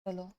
चलो।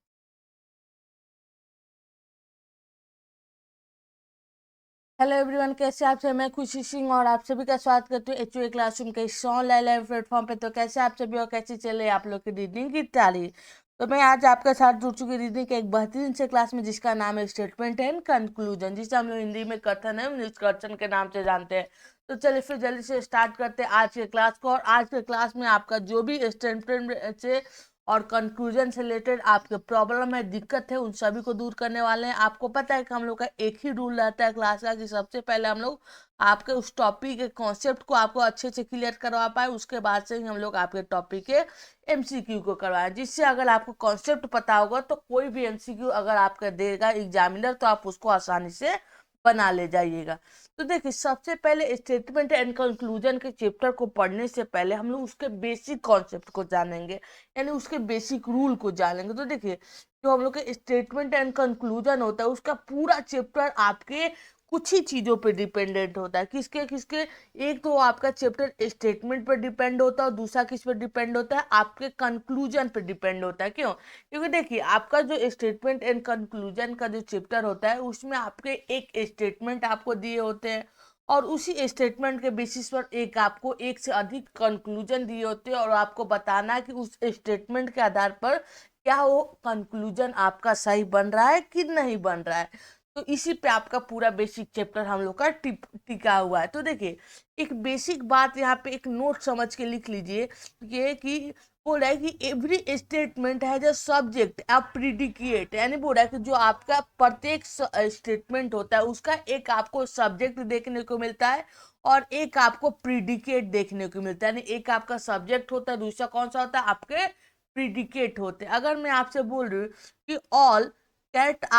Hello everyone, कैसे आप सभी? मैं खुशी सिंह और आप सभी का स्वागत करती हूँ एचयूए क्लासरूम के इस ऑनलाइन प्लेटफॉर्म पे। तो कैसे आप सभी और कैसी चले आप लोग की रीडिंग की तैयारी? तो मैं आज आपके साथ जुड़ चुकी रीडिंग के एक बेहतरीन से क्लास में, जिसका नाम है स्टेटमेंट एंड कंक्लूजन, जिसे हम लोग हिंदी में कथन एवं निष्कर्षण के नाम से जानते हैं। तो चलिए फिर जल्दी से स्टार्ट करते हैं आज के क्लास को। और आज के क्लास में आपका जो भी स्टेटमेंट से और कंक्लूजन से रिलेटेड आपके प्रॉब्लम है, दिक्कत है, उन सभी को दूर करने वाले हैं। आपको पता है कि हम लोग का एक ही रूल रहता है क्लास का, कि सबसे पहले हम लोग आपके उस टॉपिक के कॉन्सेप्ट को आपको अच्छे से क्लियर करवा पाए, उसके बाद से ही हम लोग आपके टॉपिक के एमसीक्यू को करवाएं, जिससे अगर आपको कॉन्सेप्ट पता होगा तो कोई भी एमसीक्यू अगर आपका देगा एग्जामिनर तो आप उसको आसानी से बना ले जाइएगा। तो देखिए, सबसे पहले स्टेटमेंट एंड कंक्लूजन के चैप्टर को पढ़ने से पहले हम लोग उसके बेसिक कॉन्सेप्ट को जानेंगे, यानी उसके बेसिक रूल को जानेंगे। तो देखिए, जो हम लोग के स्टेटमेंट एंड कंक्लूजन होता है, उसका पूरा चैप्टर आपके कुछ ही चीजों पे डिपेंडेंट होता है। किसके किसके? एक तो आपका चैप्टर स्टेटमेंट पर डिपेंड होता है, और दूसरा किस पर डिपेंड होता है? आपके कंक्लूजन पर डिपेंड होता है। क्यों? क्योंकि देखिए, आपका जो स्टेटमेंट एंड कंक्लूजन का जो चैप्टर होता है, उसमें आपके एक स्टेटमेंट आपको दिए होते हैं, और उसी स्टेटमेंट के बेसिस पर एक आपको एक से अधिक कंक्लूजन दिए होते हैं, और आपको बताना है कि उस स्टेटमेंट के आधार पर क्या वो कंक्लूजन आपका सही बन रहा है कि नहीं बन रहा है। तो इसी पे आपका पूरा बेसिक चैप्टर हम लोग का टिका हुआ है। तो देखिए, एक बेसिक बात यहाँ पे एक नोट समझ के लिख लीजिए, ये कि बोल रहा है कि एवरी स्टेटमेंट है जो सब्जेक्ट या प्रिडिकेट, यानी बोल रहा है कि जो आपका प्रत्येक स्टेटमेंट होता है उसका एक आपको सब्जेक्ट देखने को मिलता है, और एक आपको प्रिडिकेट देखने को मिलता है। यानी एक आपका सब्जेक्ट होता है, दूसरा कौन सा होता है? आपके प्रिडिकेट होते हैं। अगर मैं आपसे बोल रही हूँ कि all cats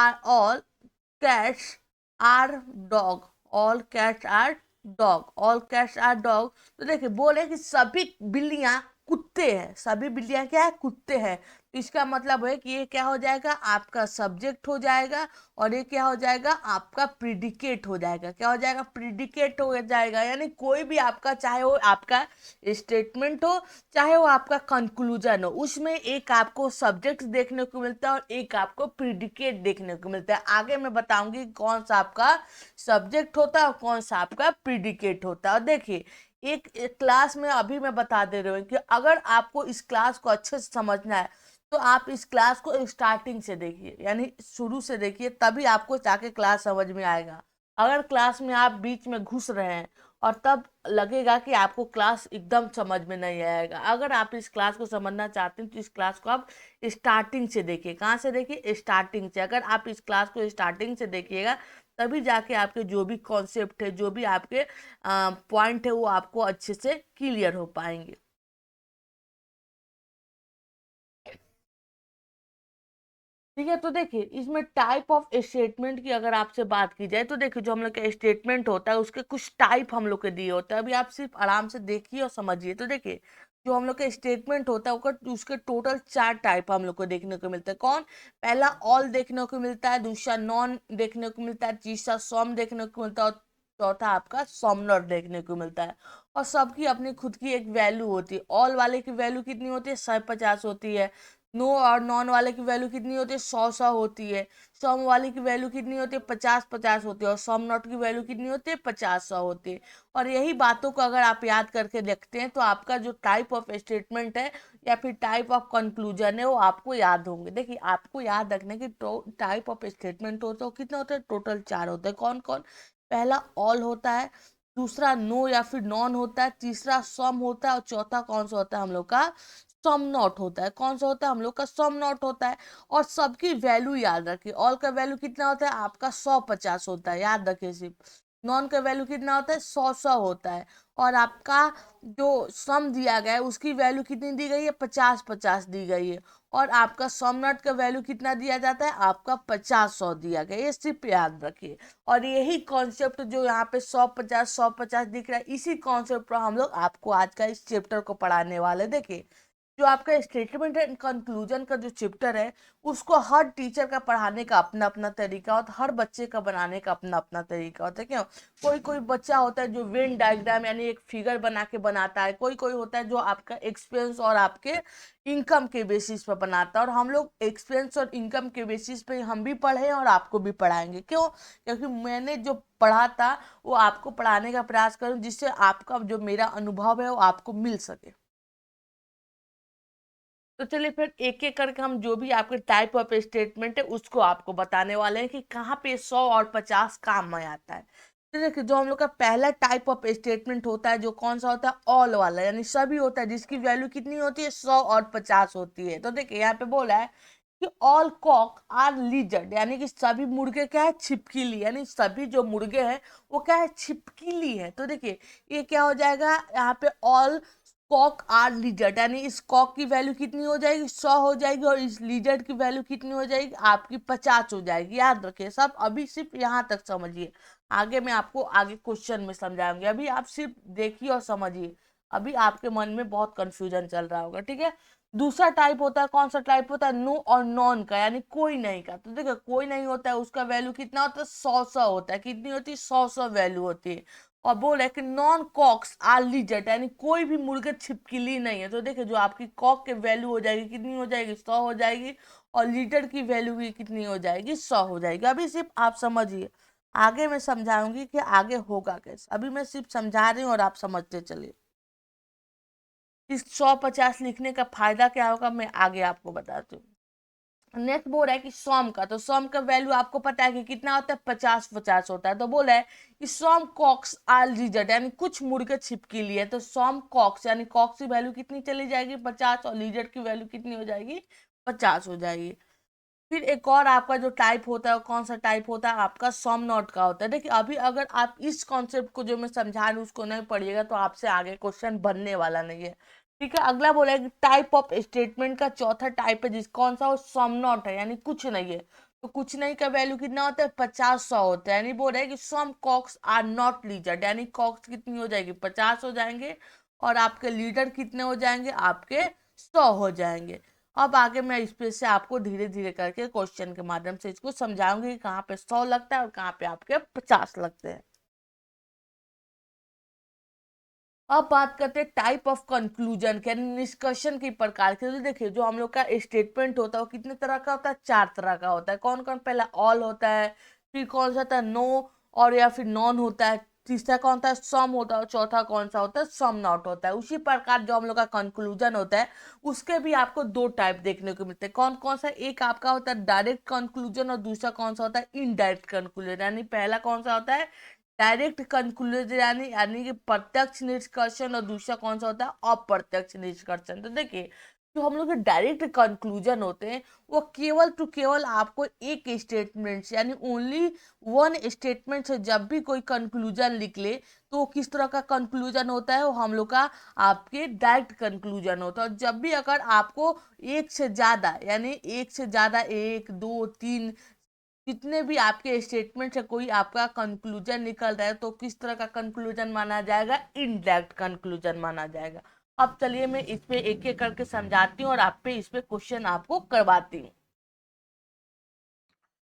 are dog, all cats are dog, तो देखिए बोले कि सभी बिल्लियां कुत्ते हैं, सभी बिल्लियां क्या है? कुत्ते हैं। तो इसका मतलब है कि ये क्या हो जाएगा? आपका सब्जेक्ट हो जाएगा, और ये क्या हो जाएगा? आपका प्रिडिकेट हो जाएगा। क्या हो जाएगा? प्रिडिकेट हो जाएगा। यानी कोई भी आपका, चाहे वो आपका स्टेटमेंट हो, चाहे वो आपका कंक्लूजन हो, उसमें एक आपको सब्जेक्ट देखने को मिलता है और एक आपको प्रिडिकेट देखने को मिलता है। आगे मैं बताऊंगी कौन सा आपका सब्जेक्ट होता है और कौन सा आपका प्रिडिकेट होता है। और देखिए, एक क्लास में अभी मैं बता दे रही हूँ कि अगर आपको इस क्लास को अच्छे से समझना है, तो आप इस क्लास को स्टार्टिंग से देखिए, यानी शुरू से देखिए, तभी आपको जाके क्लास समझ में आएगा। अगर क्लास में आप बीच में घुस रहे हैं, और तब लगेगा कि आपको क्लास एकदम समझ में नहीं आएगा। अगर आप इस क्लास को समझना चाहते हैं तो इस क्लास को आप स्टार्टिंग से देखिए। कहाँ से देखिए? स्टार्टिंग से। अगर आप इस क्लास को स्टार्टिंग से देखिएगा, तभी जाके आपके जो भी कॉन्सेप्ट है, जो भी आपके पॉइंट है, वो आपको अच्छे से क्लियर हो पाएंगे। ठीक है, तो देखिए, इसमें टाइप ऑफ स्टेटमेंट की अगर आपसे बात की जाए, तो देखिए, जो हम लोग का स्टेटमेंट होता है उसके कुछ टाइप हम लोग के दिए होते हैं। अभी आप सिर्फ आराम से देखिए और समझिए। तो देखिए, जो हम लोग का स्टेटमेंट होता है उसके टोटल 4 टाइप हम लोग को देखने को मिलता है। कौन? पहला ऑल देखने को मिलता है, दूसरा नॉन देखने को मिलता है, तीसरा सम देखने को मिलता है, और चौथा आपका सम नॉट देखने को मिलता है। और सबकी अपनी खुद की एक वैल्यू होती है। ऑल वाले की वैल्यू कितनी होती है? 150 होती है। नो और नॉन वाले की वैल्यू कितनी होती है? 100 होती है। सम वाले की वैल्यू कितनी होती है? 50 होती है। और सम नॉट की वैल्यू कितनी होती है? 50 होती है। और यही बातों को अगर आप याद करके देखते हैं, तो आपका जो टाइप ऑफ स्टेटमेंट है या फिर टाइप ऑफ कंक्लूजन है, वो आपको याद होंगे। देखिए, आपको याद रखने की टाइप ऑफ स्टेटमेंट होता है, कितना होता है? टोटल 4 होते हैं। कौन कौन? पहला ऑल होता है, दूसरा नो या फिर नॉन होता है, तीसरा सम होता है, और चौथा कौन सा होता है? हम लोग का सम नॉट होता है। कौन सा होता है? हम लोग का सम नॉट होता है। और सबकी वैल्यू याद रखिए। ऑल का वैल्यू कितना होता है? आपका 150 होता है, याद रखिए सिर्फ। नॉन का वैल्यू कितना होता है? 100 होता है। और आपका जो सम दिया गया है उसकी वैल्यू कितनी दी गई है? 50 दी गई है। और आपका सम नॉट का वैल्यू कितना दिया जाता है? आपका 50 दिया गया है। ये सिर्फ याद रखिए। और यही कॉन्सेप्ट जो यहाँ पे 150 दिख रहा है, इसी कॉन्सेप्ट पर हम लोग आपको आज का इस चैप्टर को पढ़ाने वाले। देखिए, जो आपका स्टेटमेंट एंड कंक्लूजन का जो चैप्टर है, उसको हर टीचर का पढ़ाने का अपना अपना तरीका होता है, हर बच्चे का बनाने का अपना अपना तरीका होता है। क्यों? कोई कोई बच्चा होता है जो वेन डायग्राम यानी एक फिगर बना के बनाता है, कोई कोई होता है जो आपका एक्सपीरियंस और आपके इनकम के बेसिस पर बनाता है। और हम लोग एक्सपीरियंस और इनकम के बेसिस पे हम भी पढ़े हैं और आपको भी पढ़ाएंगे। क्यों? क्योंकि मैंने जो पढ़ा था वो आपको पढ़ाने का प्रयास करूं, जिससे आपका जो मेरा अनुभव है वो आपको मिल सके। तो चलिए फिर एक एक करके हम जो भी आपके टाइप ऑफ स्टेटमेंट है उसको आपको बताने वाले हैं कि कहाँ पे 100 और 50 काम में आता है। तो देखिए, जो हम लोग का पहला टाइप ऑफ स्टेटमेंट होता है जो कौन सा होता है, ऑल वाला, यानी सभी होता है, जिसकी वैल्यू कितनी होती है, 100 और 50 होती है। तो देखिए यहाँ पे बोला है कि ऑल कॉक आर लीजर्ड, यानी कि सभी मुर्गे क्या है, छिपकली, यानी सभी जो मुर्गे हैं वो क्या है, छिपकली है। तो देखिए ये क्या हो जाएगा, यहाँ पे ऑल कॉक आर लीजर्ड, यानी इस कॉक की वैल्यू कितनी हो जाएगी, 100 हो जाएगी, और इस लीजर्ड की वैल्यू कितनी हो जाएगी, आपकी 50 हो जाएगी। याद रखिए सब, अभी सिर्फ यहाँ तक समझिए, आगे मैं आपको आगे क्वेश्चन में समझाऊंगी, अभी आप सिर्फ देखिए और समझिए, अभी आपके मन में बहुत कंफ्यूजन चल रहा होगा, ठीक है। दूसरा टाइप होता है, कौन सा टाइप होता है, नो और नॉन का, यानी कोई नहीं का। तो देखो कोई नहीं होता है, उसका वैल्यू कितना होता है, 100 होता है। कितनी होती है, 100 वैल्यू होती है। और बोल है कि नॉन कॉक्स आर लीजर्ड, यानी कोई भी मुर्गे छिपकली नहीं है। तो देखिए जो आपकी कॉक की वैल्यू हो जाएगी, कितनी हो जाएगी, 100 हो जाएगी, और लीटर की वैल्यू भी कितनी हो जाएगी, 100 हो जाएगी। अभी सिर्फ आप समझिए, आगे मैं समझाऊंगी कि आगे होगा कैसे, अभी मैं सिर्फ समझा रही हूँ और आप समझते चलिए। इस 100-50 लिखने का फायदा क्या होगा मैं आगे आपको बताती हूँ। नेक्स्ट बोल रहा है कि सॉम का, तो सॉम का वैल्यू आपको पता है कि कितना होता है, 50-50 होता है। तो बोला है कि सॉम कॉक्स आर लीजर्ड, यानी कुछ मुर्गे छिपकली है। तो सॉम कॉक्स यानी कॉक्स की वैल्यू कितनी चली जाएगी, 50, और लीजर्ड की वैल्यू कितनी हो जाएगी, 50 हो जाएगी। फिर एक और आपका जो टाइप होता है, कौन सा टाइप होता है आपका, सॉम नॉट का होता है। देखिए अभी अगर आप इस कॉन्सेप्ट को जो मैं समझा रही हूँ उसको नहीं पढ़िएगा तो आपसे आगे क्वेश्चन बनने वाला नहीं है, ठीक है। अगला बोला है कि टाइप ऑफ स्टेटमेंट का चौथा टाइप है जिस कौन सा, वो सम नॉट है, यानी कुछ नहीं है। तो कुछ नहीं का वैल्यू कितना होता है, 50-100 होता है। यानी बोल रहे हैं कि सम कॉक्स आर नॉट लीजर्ड, यानी कॉक्स कितनी हो जाएगी, 50 हो जाएंगे, और आपके लीडर कितने हो जाएंगे, आपके 100 हो जाएंगे। अब आगे मैं इस पे से आपको धीरे धीरे करके क्वेश्चन के माध्यम से इसको समझाऊंगी कि कहाँ पे 100 लगता है और कहाँ पे आपके 50 लगते हैं। अब बात करते हैं टाइप ऑफ कंक्लूजन के, निष्कर्षण की प्रकार के। तो देखिए जो हम लोग का स्टेटमेंट होता है वो कितने तरह का होता है, 4 तरह का होता है। कौन कौन, पहला ऑल होता है, फिर कौन सा होता है, नो और या फिर नॉन होता है, तीसरा कौन होता है, सम होता है, और चौथा कौन सा होता है, सम नॉट होता है। उसी प्रकार जो हम लोग का कंक्लूजन होता है उसके भी आपको 2 टाइप देखने को मिलते हैं। कौन कौन सा, एक आपका होता है डायरेक्ट कंक्लूजन और दूसरा कौन सा होता है, इनडायरेक्ट कंक्लूजन। यानी पहला कौन सा होता है, डायरेक्ट कंक्लूजन, यानी यानी कि प्रत्यक्ष निष्कर्षण, और दूसरा कौन सा होता है, अप्रत्यक्ष निष्कर्षण। तो देखिए जो हम लोग के डायरेक्ट कंक्लूजन होते हैं वो केवल टू केवल आपको एक स्टेटमेंट से, यानी ओनली वन स्टेटमेंट से जब भी कोई कंक्लूजन लिख ले तो वो किस तरह का कंक्लूजन होता है, वो हम लोग का आपके डायरेक्ट कंक्लूजन होता है। और जब भी अगर आपको एक से ज्यादा, यानी एक से ज्यादा, 1, 2, 3 जितने भी आपके स्टेटमेंट से कोई आपका कंक्लूजन निकल रहा है तो किस तरह का कंक्लूजन माना जाएगा, इनडायरेक्ट कंक्लूजन माना जाएगा। अब चलिए मैं इस पे एक एक करके समझाती हूँ और आप पे इस पे क्वेश्चन आपको करवाती हूँ।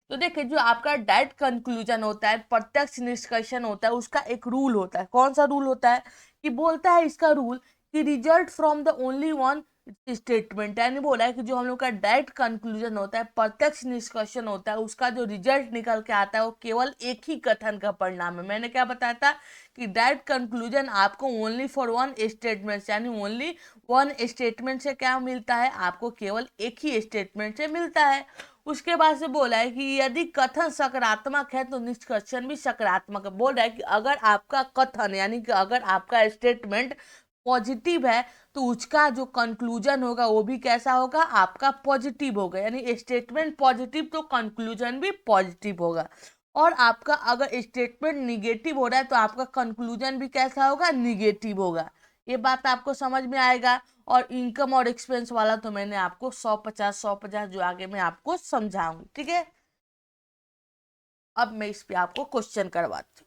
तो देखिए जो आपका डायरेक्ट कंक्लूजन होता है, प्रत्यक्ष निष्कर्षण होता है, उसका एक रूल होता है। कौन सा रूल होता है, कि बोलता है इसका रूल कि result from the only one statement, यानी बोला है कि जो हम लोग का डायरेक्ट कंक्लूजन होता है, प्रत्यक्ष निष्कर्षण होता है, उसका जो रिजल्ट निकल के आता है वो केवल एक ही कथन का परिणाम है। मैंने क्या बताया था कि डायरेक्ट कंक्लूजन आपको ओनली फॉर वन स्टेटमेंट, यानी ओनली वन स्टेटमेंट से क्या मिलता है, आपको केवल एक ही स्टेटमेंट से मिलता है। उसके बाद से बोला है कि यदि कथन सकारात्मक है तो निष्कर्षण भी सकारात्मक है। बोल रहा है कि अगर आपका कथन यानी कि अगर आपका स्टेटमेंट पॉजिटिव है तो उसका जो कंक्लूजन होगा वो भी कैसा होगा, आपका पॉजिटिव होगा। यानी स्टेटमेंट पॉजिटिव तो कंक्लूजन भी पॉजिटिव होगा। और आपका अगर स्टेटमेंट निगेटिव हो रहा है तो आपका कंक्लूजन भी कैसा होगा, निगेटिव होगा। ये बात आपको समझ में आएगा। और इनकम और एक्सपेंस वाला तो मैंने आपको 100-50 जो आगे मैं आपको समझाऊंगी, ठीक है। अब मैं इस पे आपको क्वेश्चन करवाती हूँ।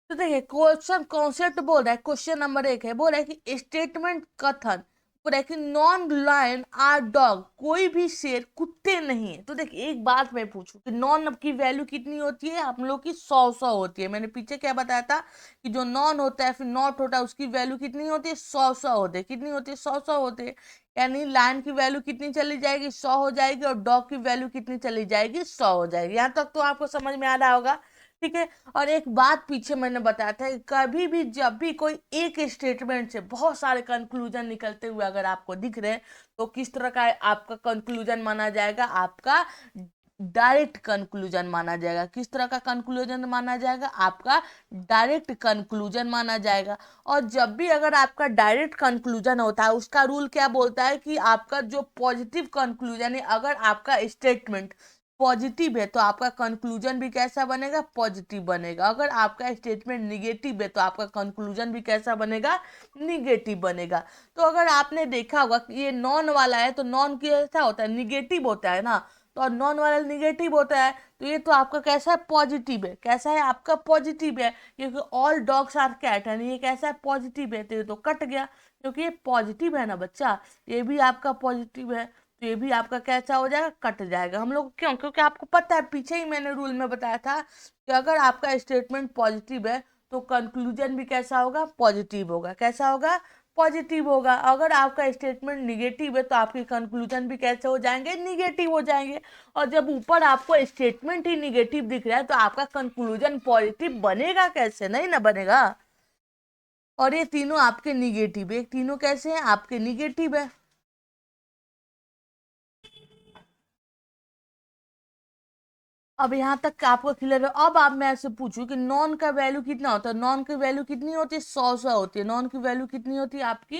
तो देखिए क्वेश्चन कॉन्सेप्ट बोल रहा है, क्वेश्चन नंबर 1 है, बोल रहा है कि स्टेटमेंट कथन बोल रहा है कि नॉन लायन आर डॉग, कोई भी शेर कुत्ते नहीं है। तो देखिए एक बात मैं पूछूं कि नॉन की वैल्यू कितनी होती है, हम लोग की 100 होती है। मैंने पीछे क्या बताया था कि जो नॉन होता है फिर नॉट होता है उसकी वैल्यू कितनी होती है, 100 होती है। कितनी होती है, 100 होती है। यानी लायन की वैल्यू कितनी चली जाएगी, 100 हो जाएगी, और डॉग की वैल्यू कितनी चली जाएगी, 100 हो जाएगी। यहाँ तक तो आपको समझ में आ रहा होगा, ठीक है। और एक बात पीछे मैंने बताया था कि कभी भी जब भी कोई एक स्टेटमेंट से बहुत सारे कंक्लूजन निकलते हुए अगर आपको दिख रहे हैं तो किस तरह का आपका कंक्लूजन माना जाएगा, आपका डायरेक्ट कंक्लूजन माना जाएगा। किस तरह का कंक्लूजन माना जाएगा, आपका डायरेक्ट कंक्लूजन माना जाएगा। और जब भी अगर आपका डायरेक्ट कंक्लूजन होता है उसका रूल क्या बोलता है कि आपका जो पॉजिटिव कंक्लूजन है, अगर आपका स्टेटमेंट पॉजिटिव है तो आपका कंक्लूजन भी कैसा बनेगा, पॉजिटिव बनेगा। अगर आपका स्टेटमेंट निगेटिव है तो आपका कंक्लूजन भी कैसा बनेगा, निगेटिव बनेगा। तो अगर आपने देखा होगा कि ये नॉन वाला है तो नॉन कैसा होता है, निगेटिव होता है ना। तो और नॉन वाला निगेटिव होता है तो ये तो आपका कैसा है, पॉजिटिव है। कैसा है आपका, पॉजिटिव है, क्योंकि ऑल डॉग्स आर कैट है, ये कैसा है, पॉजिटिव है। तो ये तो कट गया क्योंकि ये पॉजिटिव है ना बच्चा, ये भी आपका पॉजिटिव है, तो ये भी आपका कैसा हो जाएगा, कट जाएगा। हम लोग क्यों, क्योंकि आपको पता है पीछे ही मैंने रूल में बताया था कि अगर आपका स्टेटमेंट पॉजिटिव है तो कंक्लूजन भी कैसा होगा, पॉजिटिव होगा। कैसा होगा, पॉजिटिव होगा। अगर आपका स्टेटमेंट निगेटिव है तो आपके कंक्लूजन भी कैसे हो जाएंगे, निगेटिव हो जाएंगे। और जब ऊपर आपको स्टेटमेंट ही निगेटिव दिख रहा है तो आपका कंक्लूजन पॉजिटिव बनेगा कैसे, नहीं ना बनेगा। और ये तीनों आपके निगेटिव है, तीनों कैसे हैं, आपके निगेटिव है। अब यहाँ तक आपको क्लियर है। अब आप मैं ऐसे पूछूं कि नॉन का वैल्यू कितना होता है, नॉन की वैल्यू कितनी होती है, 100 होती है। नॉन की वैल्यू कितनी होती है आपकी,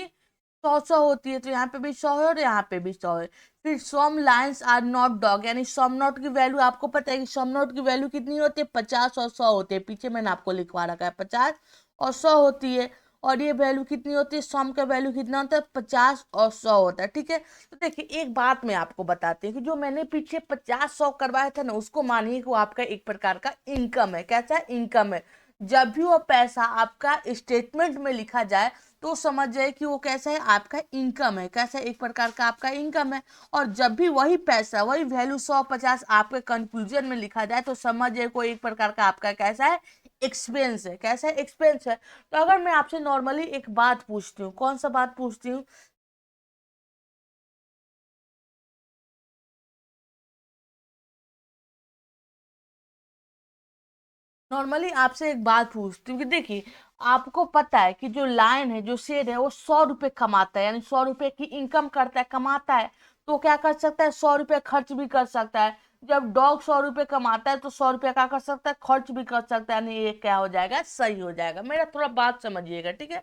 100 होती है। तो यहाँ पे भी 100 है और यहाँ पे भी 100 है। फिर some lines are not dog, यानी सम नॉट की वैल्यू आपको पता है कि सम नॉट की वैल्यू कितनी होती है, 50 और 100 होती है। पीछे मैंने आपको लिखवा रखा है 50 और 100 होती है। और ये वैल्यू कितनी होती है, सम का वैल्यू कितना होता है, 50 और 100 होता है, ठीक है। तो देखिए एक बात मैं आपको बताती हूँ कि जो मैंने पीछे 50 100 करवाया था ना, उसको मानिए कि वो आपका एक प्रकार का इनकम है। कैसा है, इनकम है। जब भी वो पैसा आपका स्टेटमेंट में लिखा जाए तो समझ जाए कि वो कैसा है, आपका इनकम है। कैसा है, एक प्रकार का आपका इनकम है। और जब भी वही पैसा, वही वैल्यू 100 50 आपके कंक्लूजन में लिखा जाए तो समझ जाए कोई एक प्रकार का आपका कैसा है, एक्सपेंस है। कैसा है, एक्सपेंस है। तो अगर मैं आपसे नॉर्मली एक बात पूछती हूँ, कौन सा बात पूछती हूँ, नॉर्मली आपसे एक बात पूछती हूँ कि देखिए आपको पता है कि जो लायन है, जो शेर है, वो 100 रुपए कमाता है, यानी 100 रुपए की इनकम करता है, कमाता है। तो क्या कर सकता है, 100 रुपए खर्च भी कर सकता है। जब डॉग 100 रुपए कमाता है तो 100 रुपए क्या कर सकता है, खर्च भी कर सकता है। यानी ये क्या हो जाएगा, सही हो जाएगा। मेरा थोड़ा बात समझिएगा, ठीक है।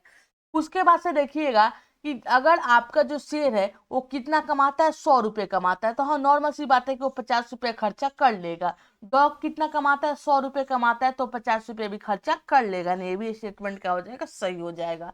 उसके बाद से देखिएगा कि अगर आपका जो शेर है वो कितना कमाता है, 100 रुपए कमाता है, तो हाँ नॉर्मल सी बात है कि वो 50 रुपए खर्चा कर लेगा। डॉग कितना कमाता है, 100 रुपए कमाता है, तो 50 रुपए भी खर्चा कर लेगा। नहीं, ये भी स्टेटमेंट क्या हो जाएगा, सही हो जाएगा।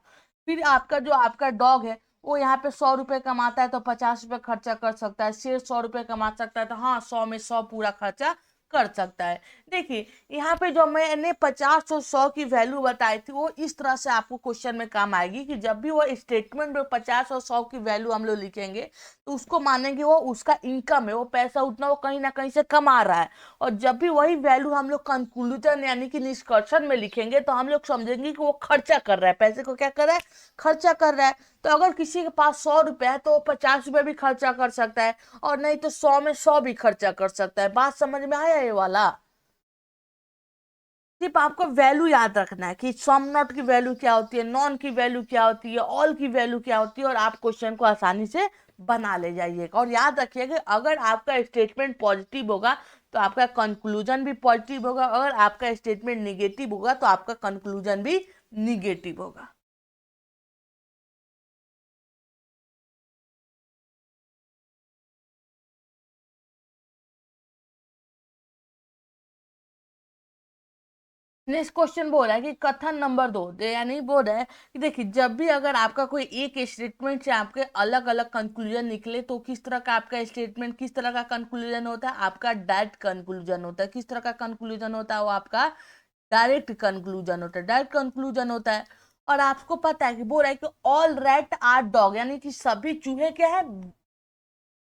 फिर आपका जो आपका डॉग है वो यहाँ पे 100 रुपए कमाता है तो 50 रुपए खर्चा कर सकता है। शेर 100 रुपए कमा सकता है तो हाँ 100 में 100 पूरा खर्चा कर सकता है। देखिए यहाँ पे जो मैंने 50 और 100 की वैल्यू बताई थी वो इस तरह से आपको क्वेश्चन में काम आएगी कि जब भी वो स्टेटमेंट में 50 और 100 की वैल्यू हम लोग लिखेंगे तो उसको मानेंगे वो उसका इनकम है, वो पैसा उतना वो कहीं ना कहीं से कमा रहा है। और जब भी वही वैल्यू हम लोग कंक्लूजन यानी कि निष्कर्षण में लिखेंगे तो हम लोग समझेंगे कि वो खर्चा कर रहा है, पैसे को क्या कर रहा है, खर्चा कर रहा है। तो अगर किसी के पास 100 रुपए है तो वो 50 रुपए भी खर्चा कर सकता है, और नहीं तो 100 में 100 भी खर्चा कर सकता है। बात समझ में आया ये वाला। सिर्फ आपको वैल्यू याद रखना है कि सम नॉट की वैल्यू क्या होती है, नॉन की वैल्यू क्या होती है, ऑल की वैल्यू क्या होती है, और आप क्वेश्चन को आसानी से बना ले जाइएगा। और याद रखिएगा अगर आपका स्टेटमेंट पॉजिटिव होगा तो आपका कंक्लूजन भी पॉजिटिव होगा, अगर आपका स्टेटमेंट निगेटिव होगा तो आपका कंक्लूजन भी निगेटिव होगा। नेक्स्ट क्वेश्चन बोल रहा है कि कथन नंबर 2 यानी बोल रहा है कि देखिए जब भी अगर आपका कोई एक स्टेटमेंट से आपके अलग अलग कंक्लूजन निकले तो किस तरह का आपका स्टेटमेंट, किस तरह का कंक्लूजन होता है, आपका डायरेक्ट कंक्लूजन होता है। किस तरह का कंक्लूजन होता है, वो आपका डायरेक्ट कंक्लूजन होता है, डायरेक्ट कंक्लूजन होता है। और आपको पता है कि बोल रहा है कि ऑल रैट आर डॉग, यानी कि सभी चूहे क्या है,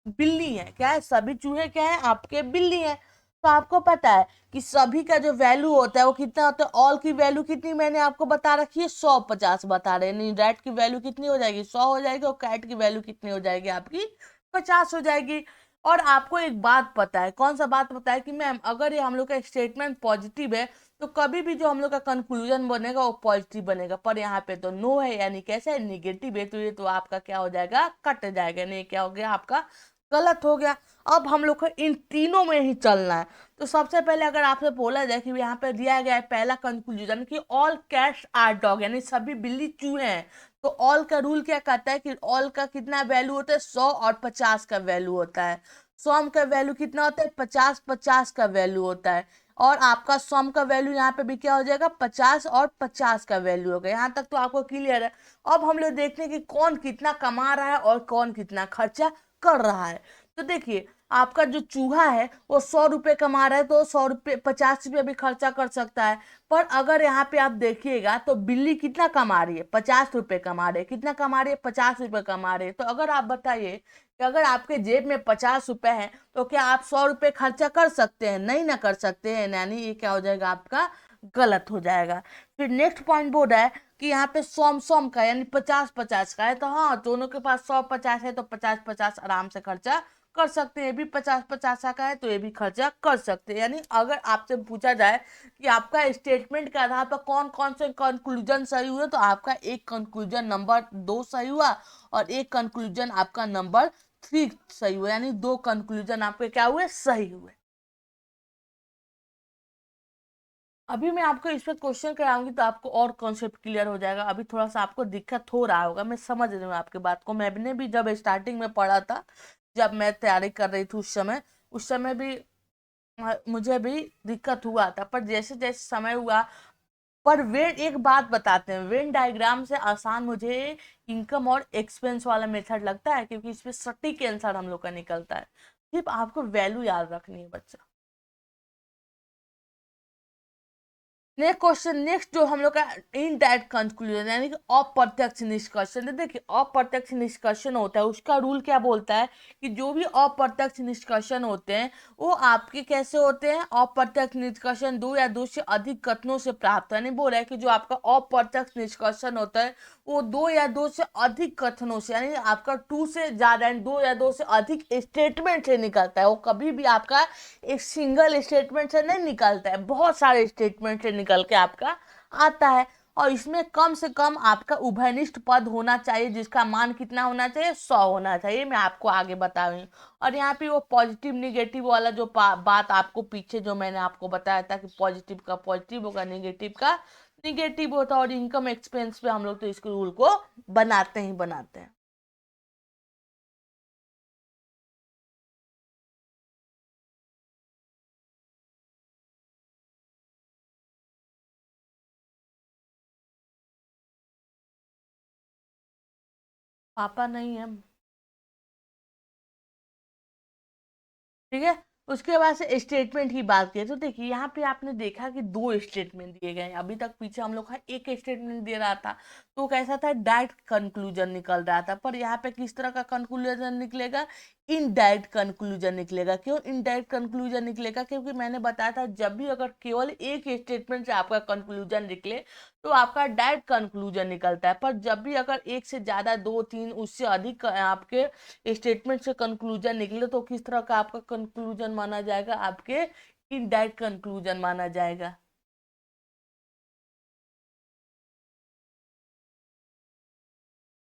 बिल्ली है। क्या है, सभी चूहे क्या है आपके, बिल्ली है। तो आपको पता है कि सभी का जो वैल्यू होता है वो कितना होता है, ऑल की वैल्यू कितनी मैंने आपको बता रखी है, 150 बता रहे हैं। नहीं, रैट की वैल्यू कितनी हो जाएगी, 100 हो जाएगी, और कैट की वैल्यू कितनी हो जाएगी आपकी, 50 हो जाएगी। और आपको एक बात पता है, कौन सा बात पता है, कि मैम अगर ये हम लोग का स्टेटमेंट पॉजिटिव है तो कभी भी जो हम लोग का कंक्लूजन बनेगा वो पॉजिटिव बनेगा। पर यहाँ पे तो नो है, यानी कैसे है, निगेटिव है, तो ये तो आपका क्या हो जाएगा, कट जाएगा। नहीं, क्या हो गया आपका, गलत हो गया। अब हम लोग को इन तीनों में ही चलना है। तो सबसे पहले अगर आपसे बोला जाए कि यहाँ पे दिया गया है पहला कंक्लूजन कि ऑल कैट्स आर डॉग, यानी सभी बिल्ली चूहे हैं, तो ऑल का रूल क्या कहता है कि ऑल का कितना वैल्यू होता है, 100 और 50 का वैल्यू होता है। सम का वैल्यू कितना होता है, 50 50 का वैल्यू होता है। और आपका सम का वैल्यू यहाँ पे भी क्या हो जाएगा, 50 और 50 का वैल्यू होगा। यहाँ तक तो आपको क्लियर है। अब हम लोग देखते हैं कि कौन कितना कमा रहा है और कौन कितना खर्चा कर रहा है। तो देखिए, आपका जो चूहा है वो 100 रुपये कमा रहा है, तो 100 रुपये, 50 रुपये भी खर्चा कर सकता है। पर अगर यहाँ पे आप देखिएगा तो बिल्ली कितना कमा रही है, 50 रुपये कमा रही है। कितना कमा रही है, 50 रुपये कमा रही है। तो अगर आप बताइए कि अगर आपके जेब में 50 रुपये है तो क्या आप 100 रुपये खर्चा कर सकते हैं, नहीं ना कर सकते हैं, यानी ये क्या हो जाएगा आपका, गलत हो जाएगा। फिर नेक्स्ट पॉइंट बोल रहा है कि यहाँ पे सम सम का, यानी 50 50 का है, तो हाँ दोनों के पास 100 50 है तो 50 50 आराम से खर्चा कर सकते हैं। ये भी 50 50 का है तो ये भी खर्चा कर सकते हैं। यानी अगर आपसे पूछा जाए कि आपका स्टेटमेंट के आधार पर कौन कौन से कंक्लूजन सही हुए, तो आपका एक कंक्लूजन नंबर 2 सही हुआ और एक कंक्लूजन आपका नंबर 3 सही हुआ, यानी 2 कंक्लूजन आपके क्या हुए, सही हुए। अभी मैं आपको इस पर क्वेश्चन कराऊंगी तो आपको और कॉन्सेप्ट क्लियर हो जाएगा। अभी थोड़ा सा आपको दिक्कत हो रहा होगा, मैं समझ रही हूँ आपकी बात को। मैंने भी जब स्टार्टिंग में पढ़ा था, जब मैं तैयारी कर रही थी उस समय भी मुझे भी दिक्कत हुआ था। पर जैसे जैसे समय हुआ, पर वेन एक बात बताते हैं, वेन डायग्राम से आसान मुझे इनकम और एक्सपेंस वाला मेथड लगता है, क्योंकि इसमें सटीक आंसर हम लोग का निकलता है। सिर्फ आपको वैल्यू याद रखनी है बच्चा। नेक्स्ट क्वेश्चन, नेक्स्ट जो हम लोग का इनडायरेक्ट कंक्लूजन, यानी कि अप्रत्यक्ष निष्कर्षण। तो देखिए, अप्रत्यक्ष निष्कर्षण होता है, उसका रूल क्या बोलता है कि जो भी अप्रत्यक्ष निष्कर्षण होते हैं वो आपके कैसे होते हैं, अप्रत्यक्ष निष्कर्षण दो या दो से अधिक कथनों से प्राप्त है। नहीं, बोल रहा है कि जो आपका अप्रत्यक्ष निष्कर्षण होता है वो दो या दो से अधिक कथनों से, यानी आपका टू से ज्यादा, दो या दो से अधिक स्टेटमेंट से निकलता है। वो कभी भी आपका एक सिंगल स्टेटमेंट से नहीं निकलता है, बहुत सारे स्टेटमेंट से निकल के आपका आता है। और इसमें कम से कम आपका उभयनिष्ठ पद होना चाहिए, जिसका मान कितना होना चाहिए, 100 होना चाहिए। मैं आपको आगे बता रही हूँ। और यहाँ पे वो पॉजिटिव निगेटिव वाला जो बात आपको पीछे जो मैंने आपको बताया था कि पॉजिटिव का पॉजिटिव होगा, निगेटिव का निगेटिव होता है। और इनकम एक्सपेंस पे हम लोग तो इस रूल को बनाते ही बनाते हैं। पापा नहीं है, ठीक है। उसके बाद से स्टेटमेंट की बात की तो देखिए, यहाँ पे आपने देखा कि दो स्टेटमेंट दिए गए हैं। अभी तक पीछे हम लोग का एक स्टेटमेंट दे रहा था, तो कैसा था, डायरेक्ट कंक्लूजन निकल रहा था। पर यहाँ पे किस तरह का कंक्लूजन निकलेगा, इनडायरेक्ट कंक्लूजन निकलेगा। क्यों इनडायरेक्ट कंक्लूजन निकलेगा, क्योंकि मैंने बताया था जब भी अगर केवल एक स्टेटमेंट से आपका कंक्लूजन निकले तो आपका डायरेक्ट कंक्लूजन निकलता है। पर जब भी अगर एक से ज्यादा, दो तीन उससे अधिक आपके स्टेटमेंट से कंक्लूजन निकले तो किस तरह का आपका कंक्लूजन माना जाएगा, आपके इनडायरेक्ट कंक्लूजन माना जाएगा।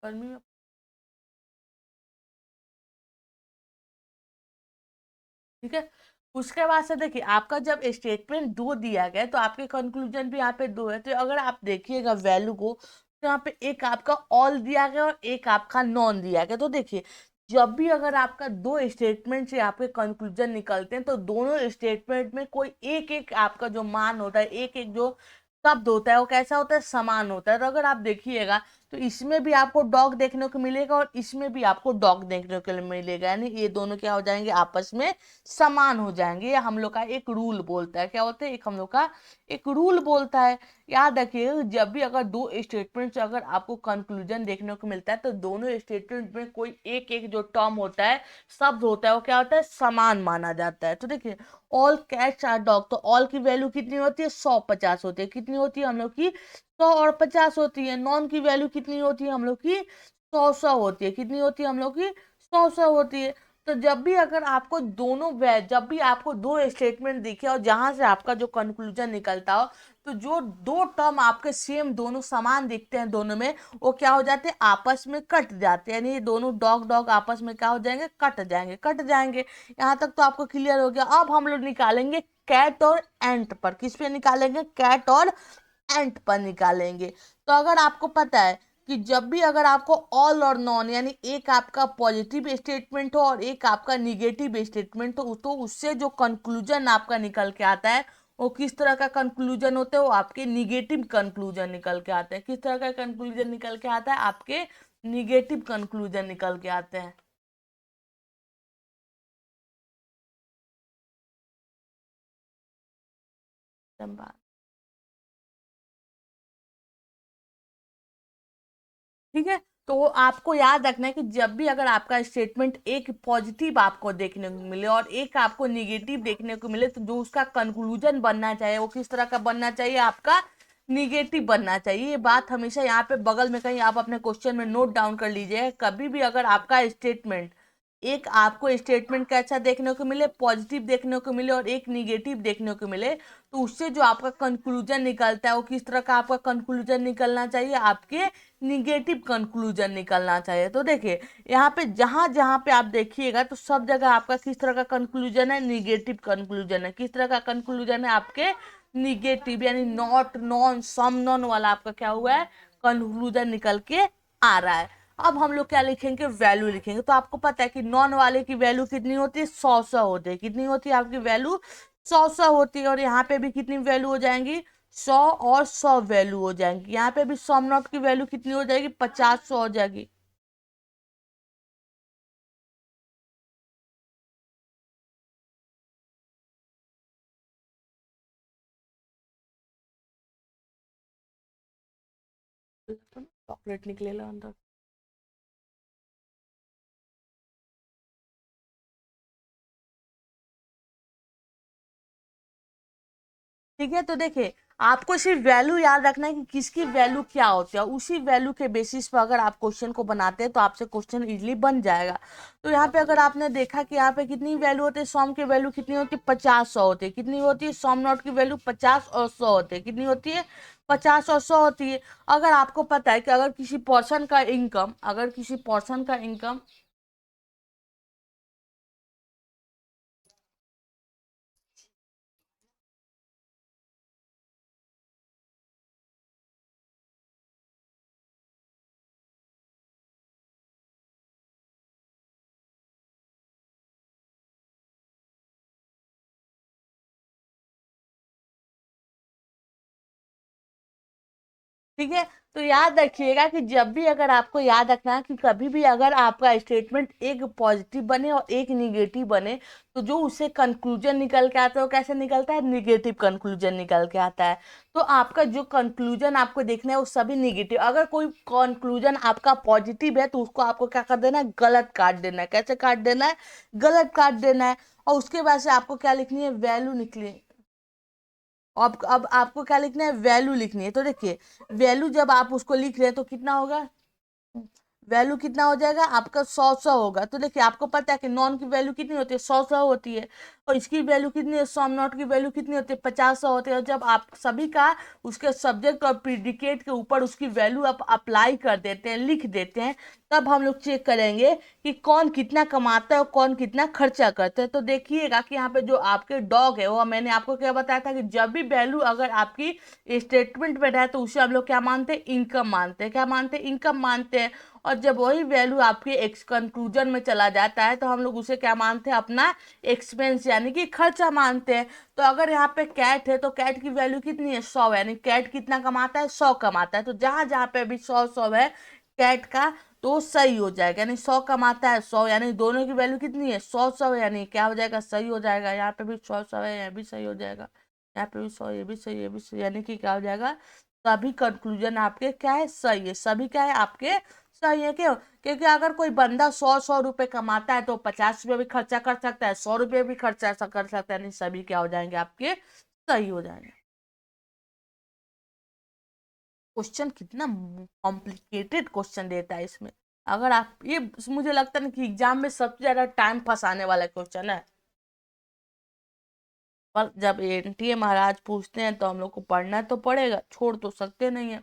पर ठीक है। उसके बाद से देखिए, आपका जब स्टेटमेंट दो दिया गया तो आपके कंक्लूजन भी यहाँ पे दो है। तो अगर आप देखिएगा वैल्यू को, तो यहाँ पे एक आपका ऑल दिया गया और एक आपका नॉन दिया गया। तो देखिए, जब भी अगर आपका दो स्टेटमेंट से आपके कंक्लूजन निकलते हैं तो दोनों स्टेटमेंट में कोई एक एक आपका जो मान होता है, एक एक जो शब्द होता है वो कैसा होता है, समान होता है। तो अगर आप देखिएगा तो इसमें भी आपको डॉग देखने को मिलेगा और इसमें भी आपको डॉग देखने को मिलेगा, यानी ये दोनों क्या हो जाएंगे, आपस में समान हो जाएंगे। ये हम लोग का एक रूल बोलता है, क्या होता है, एक हम लोग का एक रूल बोलता है। याद रखिए, जब भी अगर दो स्टेटमेंट से अगर आपको कंक्लूजन देखने को मिलता है तो दोनों स्टेटमेंट में कोई एक एक जो टर्म होता है, शब्द होता है, वो क्या होता है, समान माना जाता है। तो देखिए, ऑल कैट्स आर डॉग, तो ऑल की वैल्यू कितनी होती है, 150 होती है। कितनी होती है हम लोग की, 100 और 50 होती है। नॉन की वैल्यू कितनी होती है हम लोग की, 100 होती है। कितनी होती है हम लोग की, 100 होती है। तो जब भी अगर आपको जब भी आपको दो स्टेटमेंट दिखे और जहां से आपका जो कंक्लूजन निकलता हो, तो जो दो टर्म आपके सेम, दोनों समान दिखते हैं दोनों में, वो क्या हो जाते हैं, आपस में कट जाते हैं। यानी ये दोनों डॉग डॉग आपस में क्या हो जाएंगे, कट जाएंगे, कट जाएंगे। यहाँ तक तो आपको क्लियर हो गया। अब हम लोग निकालेंगे कैट और एंट पर। किस पे निकालेंगे, कैट और एंट पर निकालेंगे। तो अगर आपको पता है कि जब भी अगर आपको ऑल और नॉन, यानी एक आपका पॉजिटिव स्टेटमेंट हो और एक आपका निगेटिव स्टेटमेंट हो, तो उससे जो कंक्लूजन आपका निकल के आता है, वो किस तरह का कंक्लूजन होता है, वो आपके निगेटिव कंक्लूजन निकल के आते हैं। किस तरह का कंक्लूजन निकल के आता है, आपके निगेटिव कंक्लूजन निकल के आते हैं। धन्यवाद। ठीक है, तो आपको याद रखना है कि जब भी अगर आपका स्टेटमेंट एक पॉजिटिव आपको देखने को मिले और एक आपको निगेटिव देखने को मिले, तो जो उसका कंक्लूजन बनना चाहिए वो किस तरह का बनना चाहिए, आपका निगेटिव बनना चाहिए। ये बात हमेशा यहाँ पे बगल में कहीं आप अपने क्वेश्चन में नोट डाउन कर लीजिए। कभी भी अगर आपका स्टेटमेंट, एक आपको स्टेटमेंट कैसा देखने को मिले, पॉजिटिव देखने को मिले और एक निगेटिव देखने को मिले, तो उससे जो आपका कंक्लूजन निकलता है वो किस तरह का आपका कंक्लूजन निकलना चाहिए, आपके निगेटिव कंक्लूजन निकलना चाहिए। तो देखिए, यहाँ पे जहां जहां पे आप देखिएगा तो सब जगह आपका किस तरह का कंक्लूजन है, निगेटिव कंक्लूजन है। किस तरह का कंक्लूजन है, आपके निगेटिव, यानी नॉट, नॉन, सम, नॉन वाला आपका क्या हुआ है, कंक्लूजन निकल के आ रहा है। अब हम लोग क्या लिखेंगे, वैल्यू लिखेंगे। तो आपको पता है कि नॉन वाले की वैल्यू कितनी होती है, 100 होती है। कितनी होती है आपकी वैल्यू, 100 होती है। और यहाँ पे भी कितनी वैल्यू हो जाएंगी, 100 और 100 वैल्यू हो जाएंगी। यहाँ पे भी सम नॉट की वैल्यू कितनी हो जाएगी, 50 हो जाएगी। चॉकलेट निकलेगा अंदर। ठीक है, तो देखिए, आपको सिर्फ वैल्यू याद रखना है कि किसकी वैल्यू क्या होती है। उसी वैल्यू के बेसिस पर अगर आप क्वेश्चन को बनाते हैं तो आपसे क्वेश्चन इजीली बन जाएगा। तो यहाँ पे अगर आपने देखा कि यहाँ पे कितनी वैल्यू होती है, सॉम की वैल्यू कितनी होती है, 50 100 होती है। कितनी होती है, सॉम नॉट की वैल्यू 50 और 100 होती है। कितनी होती है, 50 और 100 होती है। अगर आपको पता है कि अगर किसी पर्सन का इनकम, अगर किसी पर्सन का इनकम, ठीक है, तो याद रखिएगा कि जब भी अगर आपको याद रखना है कि कभी भी अगर आपका स्टेटमेंट एक पॉजिटिव बने और एक निगेटिव बने, तो जो उससे कंक्लूजन निकल के आता है वो कैसे निकलता है, निगेटिव कंक्लूजन निकल के आता है। तो आपका जो कंक्लूजन आपको देखना है वो सभी निगेटिव। अगर कोई कंक्लूजन आपका पॉजिटिव है तो उसको आपको क्या कर देना है, गलत काट देना है। कैसे काट देना है, गलत काट देना है। और उसके बाद से आपको क्या लिखनी है, वैल्यू निकली। अब आपको क्या लिखना है, वैल्यू लिखनी है। तो देखिए, वैल्यू जब आप उसको लिख रहे हैं तो कितना होगा, वैल्यू कितना हो जाएगा आपका, 100 होगा। तो देखिए, आपको पता है कि नॉन की वैल्यू कितनी होती है, 100 होती है। और इसकी वैल्यू कितनी है, सम नॉट की वैल्यू कितनी होती है, 50 होती है। और जब आप सभी का उसके सब्जेक्ट और प्रीडिकेट के ऊपर उसकी वैल्यू आप अप्लाई कर देते हैं, लिख देते हैं, तब हम लोग चेक करेंगे कि कौन कितना कमाता है और कौन कितना खर्चा करता है। तो देखिएगा कि यहाँ पे जो आपके डॉग है, वो मैंने आपको क्या बताया था कि जब भी वैल्यू अगर आपकी स्टेटमेंट में रहे तो उसे हम लोग क्या मानते हैं, इनकम मानते हैं। क्या मानते हैं, इनकम मानते हैं। और जब वही वैल्यू आपके एक्स कंक्लूजन में चला जाता है तो हम लोग उसे क्या मानते हैं, अपना एक्सपेंस यानी कि खर्चा मानते हैं। तो अगर यहाँ पे कैट है तो कैट की वैल्यू कितनी है, 100, यानी कैट कितना कमाता है, 100 कमाता है। तो जहां जहां पे अभी 100 है कैट का तो सही हो जाएगा, यानी 100 कमाता है 100, यानी दोनों की वैल्यू कितनी है, 100 यानी क्या हो जाएगा, सही हो जाएगा। यहाँ पे भी 100 है, यहाँ भी सही हो जाएगा, यहाँ पे भी 100, ये भी सही, ये भी सही, यानी कि क्या हो जाएगा, सभी कंक्लूजन आपके क्या है, सही है। सभी क्या है आपके सही है। क्यों? क्योंकि अगर कोई बंदा 100 रुपए कमाता है तो 50 रुपये भी खर्चा कर सकता है, 100 रुपये भी खर्चा कर सकता है, यानी सभी क्या हो जाएंगे आपके सही हो जाएंगे। क्वेश्चन कितना कॉम्प्लिकेटेड क्वेश्चन देता है इसमें। अगर आप ये, मुझे लगता है ना कि एग्जाम में सबसे ज्यादा टाइम फंसाने वाला क्वेश्चन है। पर जब एनटीए महाराज पूछते हैं तो हम लोग को पढ़ना तो पड़ेगा, छोड़ तो सकते नहीं है।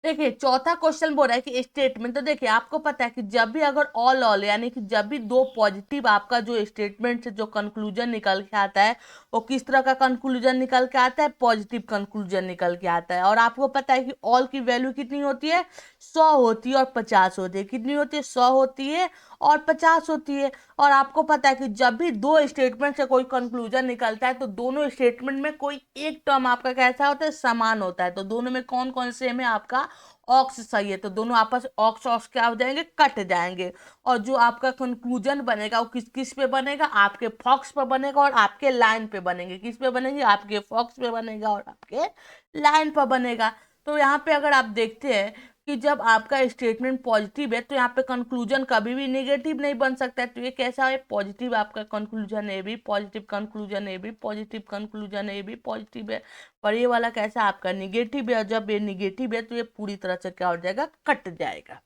देखिए चौथा क्वेश्चन बोल रहा है कि स्टेटमेंट, तो देखिए आपको पता है कि जब भी अगर ऑल ऑल यानी कि जब भी दो पॉजिटिव आपका जो स्टेटमेंट से जो कंक्लूजन निकल के आता है वो किस तरह का कंक्लूजन निकल के आता है, पॉजिटिव कंक्लूजन निकल के आता है। और आपको पता है कि ऑल की वैल्यू कितनी होती है, 100 होती है और 50 होती है। कितनी होती है, 100 होती है और 50 होती है। और आपको पता है कि जब भी दो स्टेटमेंट से कोई कंक्लूजन निकलता है तो दोनों स्टेटमेंट में कोई एक टर्म आपका कैसा होता है, समान होता है। तो दोनों में कौन कौन से में आपका ऑक्स सही है, तो दोनों आपस ऑक्स ऑक्स क्या हो जाएंगे, कट जाएंगे। और जो आपका कंक्लूजन बनेगा वो किस किस पे बनेगा, आपके फॉक्स पे बनेगा और आपके लाइन पे बनेंगे। किस पे बनेंगे, आपके फॉक्स पे बनेगा और आपके लाइन पर बनेगा। तो यहाँ पे अगर आप देखते हैं कि जब आपका स्टेटमेंट पॉजिटिव है तो यहाँ पे कंक्लूजन कभी भी नेगेटिव नहीं बन सकता है। तो ये कैसा है, पॉजिटिव आपका कंक्लूजन ए भी पॉजिटिव, कंक्लूजन ए भी पॉजिटिव, कंक्लूजन ए भी पॉजिटिव है। पर ये वाला कैसा आपका निगेटिव है, और जब ये निगेटिव है तो ये पूरी तरह से क्या हो जाएगा, कट जाएगा।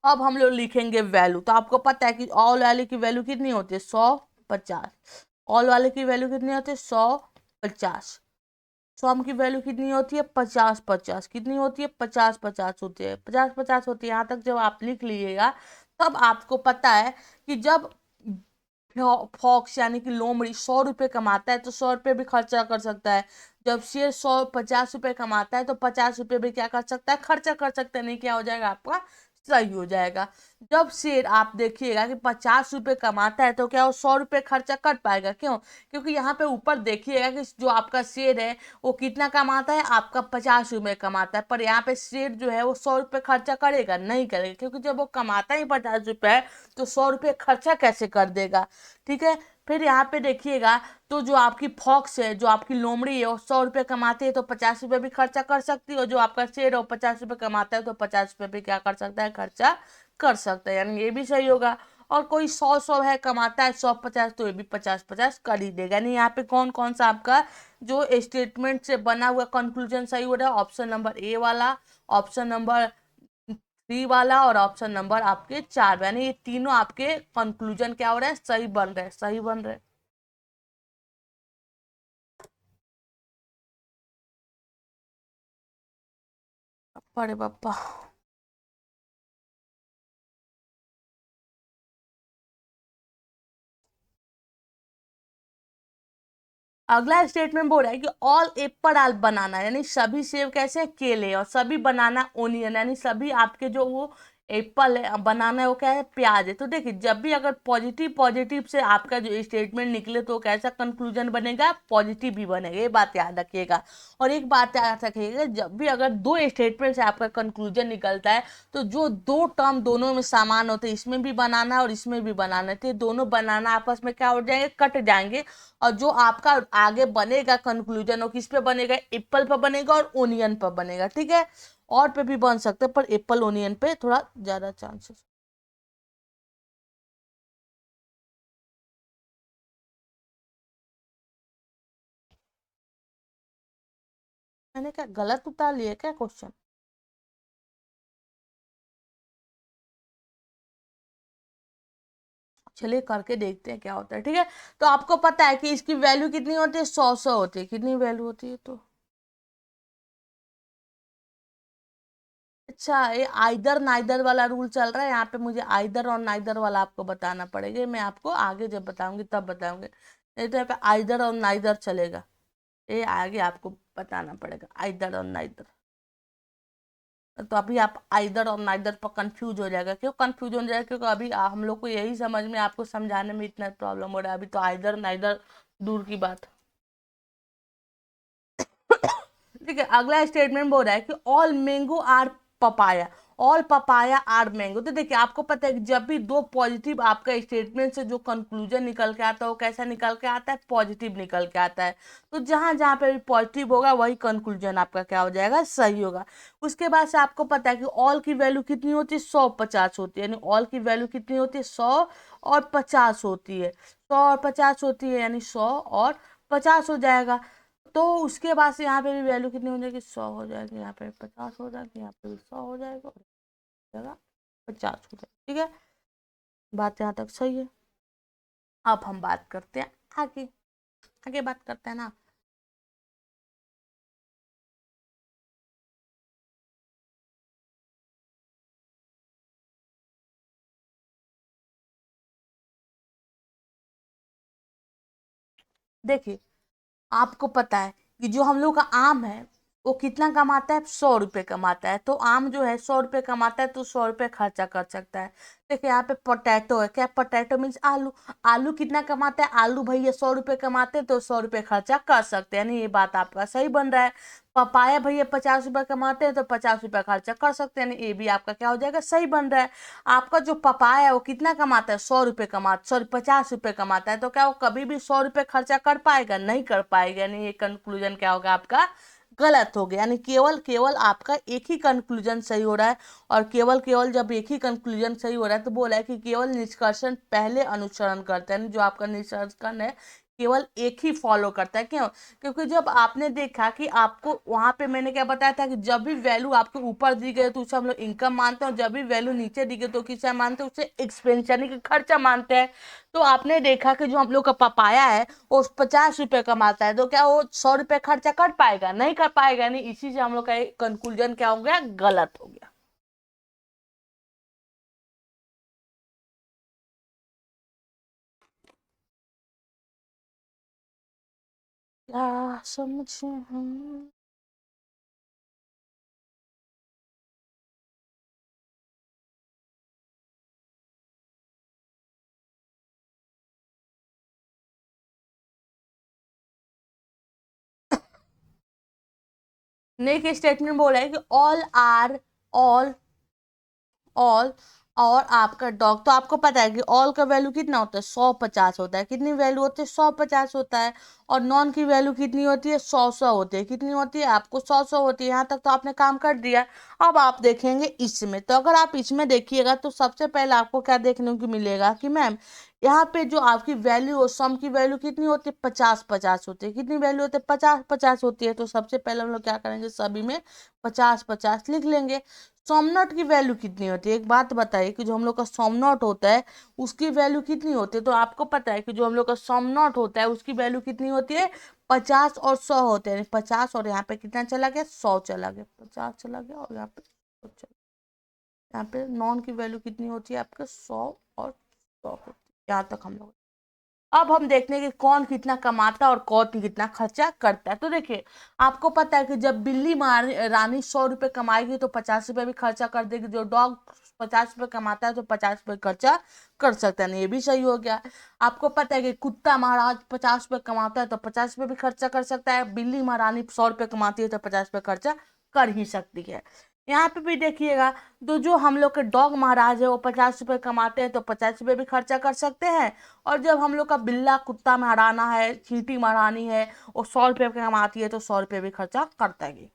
अब हम लोग लिखेंगे वैल्यू। तो आपको पता है कि ऑल वाले की वैल्यू कितनी होती है, 100, 50। ऑल वाले की वैल्यू कितनी होती है, 100, 50। सम की वैल्यू कितनी होती है, 50, 50 कितनी होती है, 50, 50 होती है, 50, 50 होती है। यहाँ तक जब आप लिख लीजिएगा तब आपको पता है कि जब फॉक्स यानी कि लोमड़ी 100 रुपये कमाता है तो 100 रुपये भी खर्चा कर सकता है। जब शेर 50 रुपये कमाता है तो 50 रुपये भी क्या कर सकता है, खर्चा कर सकता है। नहीं क्या हो जाएगा आपका सही हो जाएगा। जब शेर आप देखिएगा कि 50 रुपये कमाता है तो क्या वो 100 रुपये खर्चा कर पाएगा, क्यों? क्योंकि यहाँ पे ऊपर देखिएगा कि जो आपका शेर है वो कितना कमाता है, आपका 50 रुपये कमाता है। पर यहाँ पे शेर जो है वो 100 रुपये खर्चा करेगा नहीं करेगा, क्योंकि जब वो कमाता ही 50 रुपये है तो 100 रुपये खर्चा कैसे कर देगा। ठीक है। फिर यहाँ पे देखिएगा तो जो आपकी फॉक्स है, जो आपकी लोमड़ी है वो 100 रुपये कमाती है तो 50 रुपये भी खर्चा कर सकती है। और जो आपका शेर है वो 50 रुपये कमाता है तो 50 रुपये भी क्या कर सकता है, खर्चा कर सकता है, यानी ये भी सही होगा। और कोई 100 है कमाता है, 100, 50, तो ये भी 50, 50 कर ही देगा। नहीं यहाँ पे कौन कौन सा आपका जो स्टेटमेंट से बना हुआ कंक्लूजन सही हो रहा है, ऑप्शन नंबर ए वाला, ऑप्शन नंबर 3 वाला और ऑप्शन नंबर आपके 4, यानी ये तीनों आपके कंक्लूजन क्या हो रहा है, सही बन रहे हैं, सही बन रहे हैं। अरे पापा, अगला स्टेटमेंट बोल रहा है कि ऑल एप्पल आर बनाना, यानी सभी सेब कैसे हैं, केले, और सभी बनाना ओनियन, यानी सभी आपके जो वो एप्पल है, बनाना है वो क्या है, प्याज है। तो देखिए जब भी अगर पॉजिटिव पॉजिटिव से आपका जो स्टेटमेंट निकले तो कैसा कंक्लूजन बनेगा, पॉजिटिव ही बनेगा, ये बात याद रखिएगा। और एक बात याद रखिएगा, जब भी अगर दो स्टेटमेंट से आपका कंक्लूजन निकलता है तो जो दो टर्म दोनों में समान होते हैं, इसमें भी बनाना और इसमें भी बनाना, तो ये दोनों बनाना आपस में क्या हो जाएंगे, कट जाएंगे। और जो आपका आगे बनेगा कंक्लूजन वो किस पे बनेगा, एप्पल पे बनेगा और ओनियन पे बनेगा। ठीक है। और पे भी बन सकते हैं पर एप्पल ओनियन पे थोड़ा ज्यादा चांसेस। मैंने क्या गलत उतार लिया क्या क्वेश्चन? चलिए करके देखते हैं क्या होता है। ठीक है। तो आपको पता है कि इसकी वैल्यू कितनी होती है, 100 होती है। कितनी वैल्यू होती है तो, अच्छा ये आइदर नाइदर वाला रूल चल रहा है यहाँ पे, मुझे आइदर और नाइदर वाला आपको बताना पड़ेगा। मैं आपको आगे जब बताऊंगी तब बताऊंगी, नहीं तो यहाँ पे आइदर और नाइदर चलेगा। ये आगे आपको बताना पड़ेगा, आइदर और नाइदर। तो अभी आप आइदर और नाइदर पर कंफ्यूज हो जाएगा। क्यों कंफ्यूज हो जाएगा? क्योंकि अभी हम लोग को यही समझ में, आपको समझाने में इतना प्रॉब्लम हो रहा है। अभी तो आइदर नाइदर दूर की बात। ठीक है, अगला स्टेटमेंट बोल रहा है कि all mango are papaya, all papaya are mango. तो देखिए, आपको पता है कि जब भी दो पॉजिटिव आपका स्टेटमेंट से जो कंक्लूजन निकल के आता है वो कैसा निकल के आता है? पॉजिटिव निकल के आता है। तो जहां जहां पे भी पॉजिटिव होगा वही कंक्लूजन आपका क्या हो जाएगा? सही होगा। उसके बाद से आपको पता है कि ऑल की वैल्यू कितनी होती है? 150 होती है। यानी ऑल की वैल्यू कितनी होती है? 100 और 50 होती है। 100 और 50 होती है, यानी 100 और 50 हो जाएगा। तो उसके बाद से यहाँ पे भी वैल्यू कितनी हो जाएगी? 100 हो जाएगी, यहाँ पे 50 हो जाएगी, यहाँ पे भी 100 हो जाएगा, और जगह 50 हो जाएगा। ठीक है, बात यहाँ तक सही है। अब हम बात करते हैं आगे, आगे बात करते हैं ना। देखिए, आपको पता है कि जो हम लोग का आम है वो कितना कमाता है? 100 रुपये कमाता है। तो आम जो है 100 रुपये कमाता है, तो 100 रुपये खर्चा कर सकता है। देखिए, यहाँ पे पोटैटो है। क्या? पोटैटो मीन्स आलू। आलू कितना कमाता है? आलू भैया 100 रुपये कमाते हैं, तो 100 रुपये खर्चा कर सकते हैं। यानी ये बात आपका सही बन रहा है। पपाया भैया 50 रुपये कमाते हैं, तो 50 रुपये खर्चा कर सकते हैं। यानी ये भी आपका क्या हो जाएगा? सही बन रहा है। आपका जो पपाया है वो कितना कमाता है? 100 रुपये कमाता, सॉरी 50 रुपये कमाता है। तो क्या वो कभी भी 100 रुपये खर्चा कर पाएगा? नहीं कर पाएगा। यानी ये कंक्लूजन क्या होगा आपका? गलत हो गया। यानी केवल केवल आपका एक ही कंक्लूजन सही हो रहा है। और केवल केवल जब एक ही कंक्लूजन सही हो रहा है तो बोला है कि केवल निष्कर्षण पहले अनुसरण करता है। यानी जो आपका निष्कर्षण है केवल एक ही फॉलो करता है। क्यों? क्योंकि जब आपने देखा कि आपको वहां पे मैंने क्या बताया था कि जब भी वैल्यू आपके ऊपर दी गई तो उसे हम लोग इनकम मानते हैं, और जब भी वैल्यू नीचे दी गई तो किसे मानते हैं? उसे एक्सपेंस यानी कि खर्चा मानते हैं। तो आपने देखा कि जो हम लोग का पपाया है वो 50 रुपये कमाता है, तो क्या वो 100 रुपये खर्चा कर पाएगा? नहीं कर पाएगा। नहीं, इसी से हम लोग का कंक्लूजन क्या हो गया? गलत हो गया। क्या समझे हम? नेक्स्ट स्टेटमेंट बोला है कि ऑल ऑल और आपका डॉग। तो आपको पता है कि ऑल का वैल्यू कितना होता है? 150 होता है। कितनी वैल्यू होती है? 150 होता है। और नॉन की वैल्यू कितनी होती है? 100 होती है। कितनी होती है? आपको 100 होती है। यहाँ तक तो आपने काम कर दिया। अब आप देखेंगे इसमें। तो अगर आप इसमें देखिएगा तो सबसे पहले आपको क्या देखने को मिलेगा कि मैम यहाँ पे जो आपकी वैल्यू और सम की वैल्यू कितनी होती है? 50-50 होती है। कितनी वैल्यू होती है? 50-50 होती है। तो सबसे पहले हम लोग क्या करेंगे? सभी में 50-50 लिख लेंगे। सम नॉट की वैल्यू कितनी होती है? एक बात बताइए कि जो हम लोग का सम नॉट होता है उसकी वैल्यू कितनी होती है? तो आपको पता है कि जो हम लोग का सम नॉट होता है उसकी वैल्यू कितनी होती है? 50 और 100 होते हैं। 50 और यहाँ पे कितना चला गया? 100 चला गया। 50 चला गया और यहाँ पे 100 चला। यहाँ पे नॉन की वैल्यू कितनी होती है आपके? 100 और 100 होती है। यहाँ तक हम लोग। अब हम देखते हैं कि कौन कितना कमाता है और कौन कितना खर्चा करता है। तो देखिए, आपको पता है कि जब बिल्ली मार रानी 100 रुपये कमाएगी तो 50 रुपये भी खर्चा कर देगी। जो डॉग 50 रुपये कमाता है तो 50 रुपये खर्चा कर सकता है। नहीं, ये भी सही हो गया। आपको पता है कि कुत्ता महाराज 50 रुपये कमाता है तो 50 रुपये भी खर्चा कर सकता है। बिल्ली महारानी 100 रुपये कमाती है तो 50 रुपये खर्चा कर ही सकती है। यहाँ पे भी देखिएगा, तो जो हम लोग के डॉग महाराज है वो 50 रुपये कमाते हैं तो 50 रुपये भी खर्चा कर सकते हैं। और जब हम लोग का बिल्ला कुत्ता महाराना है, चींटी महारानी है, वो 100 रुपये कमाती है तो 100 रुपये भी खर्चा करता है।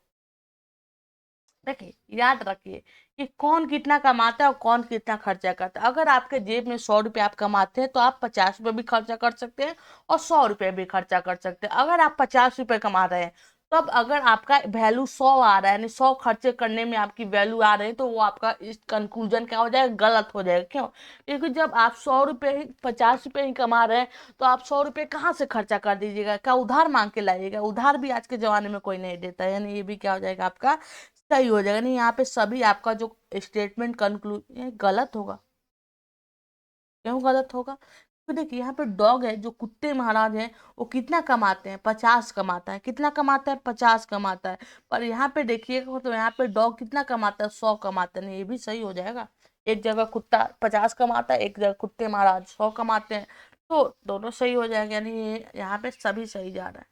देखिए, याद रखिए कि कौन कितना कमाता है और कौन कितना खर्चा करता है। अगर आपके जेब में 100 रुपये आप कमाते हैं तो आप 50 रुपये भी खर्चा कर सकते हैं और 100 रुपये भी खर्चा कर सकते हैं। अगर आप 50 रुपये कमा रहे हैं तब अगर आपका वैल्यू 100 आ रहा है, यानी 100 खर्चे करने में आपकी वैल्यू आ रही है, तो वो आपका इस कंक्लूजन क्या हो जाएगा? गलत हो जाएगा। क्यों? क्योंकि जब आप 100 रुपये ही 50 रुपये ही कमा रहे हैं तो आप 100 रुपये कहाँ से खर्चा कर दीजिएगा? क्या उधार मांग के लाइएगा? उधार भी आज के जमाने में कोई नहीं देता है। यानी ये भी क्या हो जाएगा आपका? सही हो जाएगा। नहीं, यहाँ पे सभी आपका जो स्टेटमेंट कंक्लूड गलत होगा। क्यों गलत होगा? तो देखिए यहाँ पे डॉग है, जो कुत्ते महाराज हैं, वो कितना कमाते हैं? 50 कमाता है। कितना कमाता है? 50 कमाता है। पर यहाँ पे देखिएगा तो यहाँ पे डॉग कितना कमाता है? 100 कमाता है। नहीं, ये भी सही हो जाएगा। एक जगह कुत्ता 50 कमाता है, एक जगह कुत्ते महाराज 100 कमाते हैं, तो दोनों सही हो जाएंगे, यानी ये यहाँ पे सभी सही जा रहा है।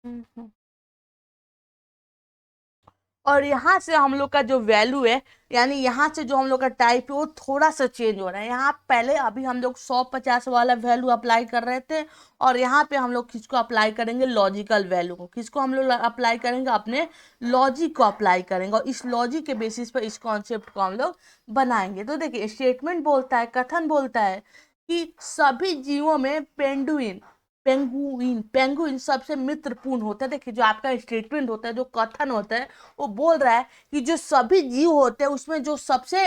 हम्म। और यहाँ से हम लोग का जो वैल्यू है, यानी यहाँ से जो हम लोग का टाइप है, वो थोड़ा सा चेंज हो रहा है। यहाँ पहले अभी हम लोग 150 वाला वैल्यू अप्लाई कर रहे थे, और यहाँ पे हम लोग किसको अप्लाई करेंगे? लॉजिकल वैल्यू को। किसको हम लोग अप्लाई करेंगे? अपने लॉजिक को अप्लाई करेंगे, और इस लॉजिक के बेसिस पर इस कॉन्सेप्ट को हम लोग बनाएंगे। तो देखिए, स्टेटमेंट बोलता है, कथन बोलता है कि सभी जीवों में पेंगुइन सबसे मित्रपूर्ण होता है। देखिए, जो आपका स्टेटमेंट होता है, जो कथन होता है, वो बोल रहा है कि जो सभी जीव होते हैं उसमें जो सबसे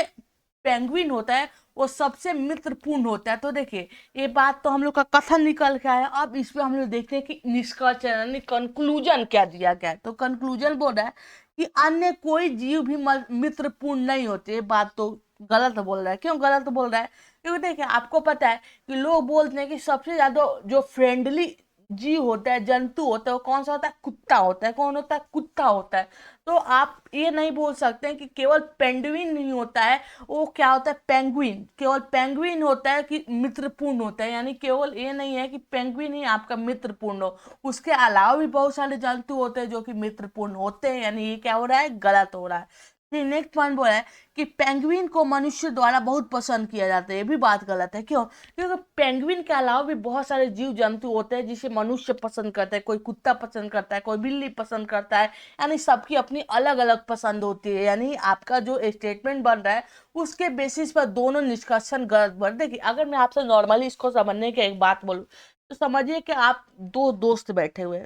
पेंगुइन होता है वो सबसे मित्रपूर्ण होता है। तो देखिए, ये बात तो हम लोग का कथन निकल के आया। अब इसमें हम लोग देखते हैं कि निष्कर्ष यानी कंक्लूजन क्या दिया गया है। तो कंक्लूजन बोल रहा है कि अन्य कोई जीव भी मित्रपूर्ण नहीं होते। ये बात तो गलत बोल रहा है। क्यों गलत बोल रहा है? क्योंकि देखिए, आपको पता है कि लोग बोलते हैं कि सबसे ज्यादा जो फ्रेंडली जीव होता है, जंतु होता है, वो कौन सा होता है? कुत्ता होता है। कौन होता है? कुत्ता होता है। तो आप ये नहीं बोल सकते हैं कि केवल पेंगुइन नहीं होता है, वो क्या होता है? पेंगुइन। केवल पेंगुइन होता है कि मित्रपूर्ण होता है, यानी केवल ये नहीं है कि पेंगुइन ही आपका मित्रपूर्ण हो, उसके अलावा भी बहुत सारे जंतु होते हैं जो कि मित्रपूर्ण होते हैं। यानी ये क्या हो रहा है? गलत हो रहा है। फिर नेक्स्ट पॉइंट बोला है कि पेंगुइन को मनुष्य द्वारा बहुत पसंद किया जाता है। ये भी बात गलत है। क्यों? क्योंकि पेंगुइन के अलावा भी बहुत सारे जीव जंतु होते हैं जिसे मनुष्य पसंद करता है। कोई कुत्ता पसंद करता है, कोई बिल्ली पसंद करता है, यानी सबकी अपनी अलग अलग पसंद होती है। यानी आपका जो स्टेटमेंट बन रहा है उसके बेसिस पर दोनों निष्कर्षण गलत बन। देखिए, अगर मैं आपसे नॉर्मली इसको समझने की एक बात बोलूँ, तो समझिए कि आप दो दोस्त बैठे हुए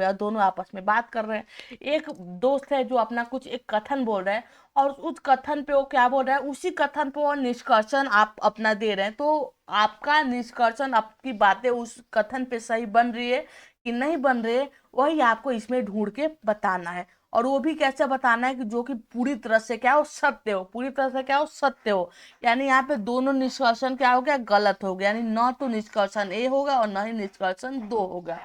हैं, दोनों आपस में बात कर रहे हैं। एक दोस्त है जो अपना कुछ एक कथन बोल रहा है, और उस कथन पे वो क्या बोल रहा है, उसी कथन पे वो निष्कर्षण आप अपना दे रहे हैं। तो आपका निष्कर्षण, आपकी बातें उस कथन पे सही बन रही है कि नहीं बन रही है, वही आपको इसमें ढूंढ के बताना है। और वो भी कैसे बताना है कि जो कि पूरी तरह से क्या हो? सत्य हो। पूरी तरह से क्या हो? सत्य हो। यानी यहाँ पे दोनों निष्कर्षण क्या हो गया? गलत हो गया। यानी न तो निष्कर्षण ए होगा और न ही निष्कर्षण दो होगा।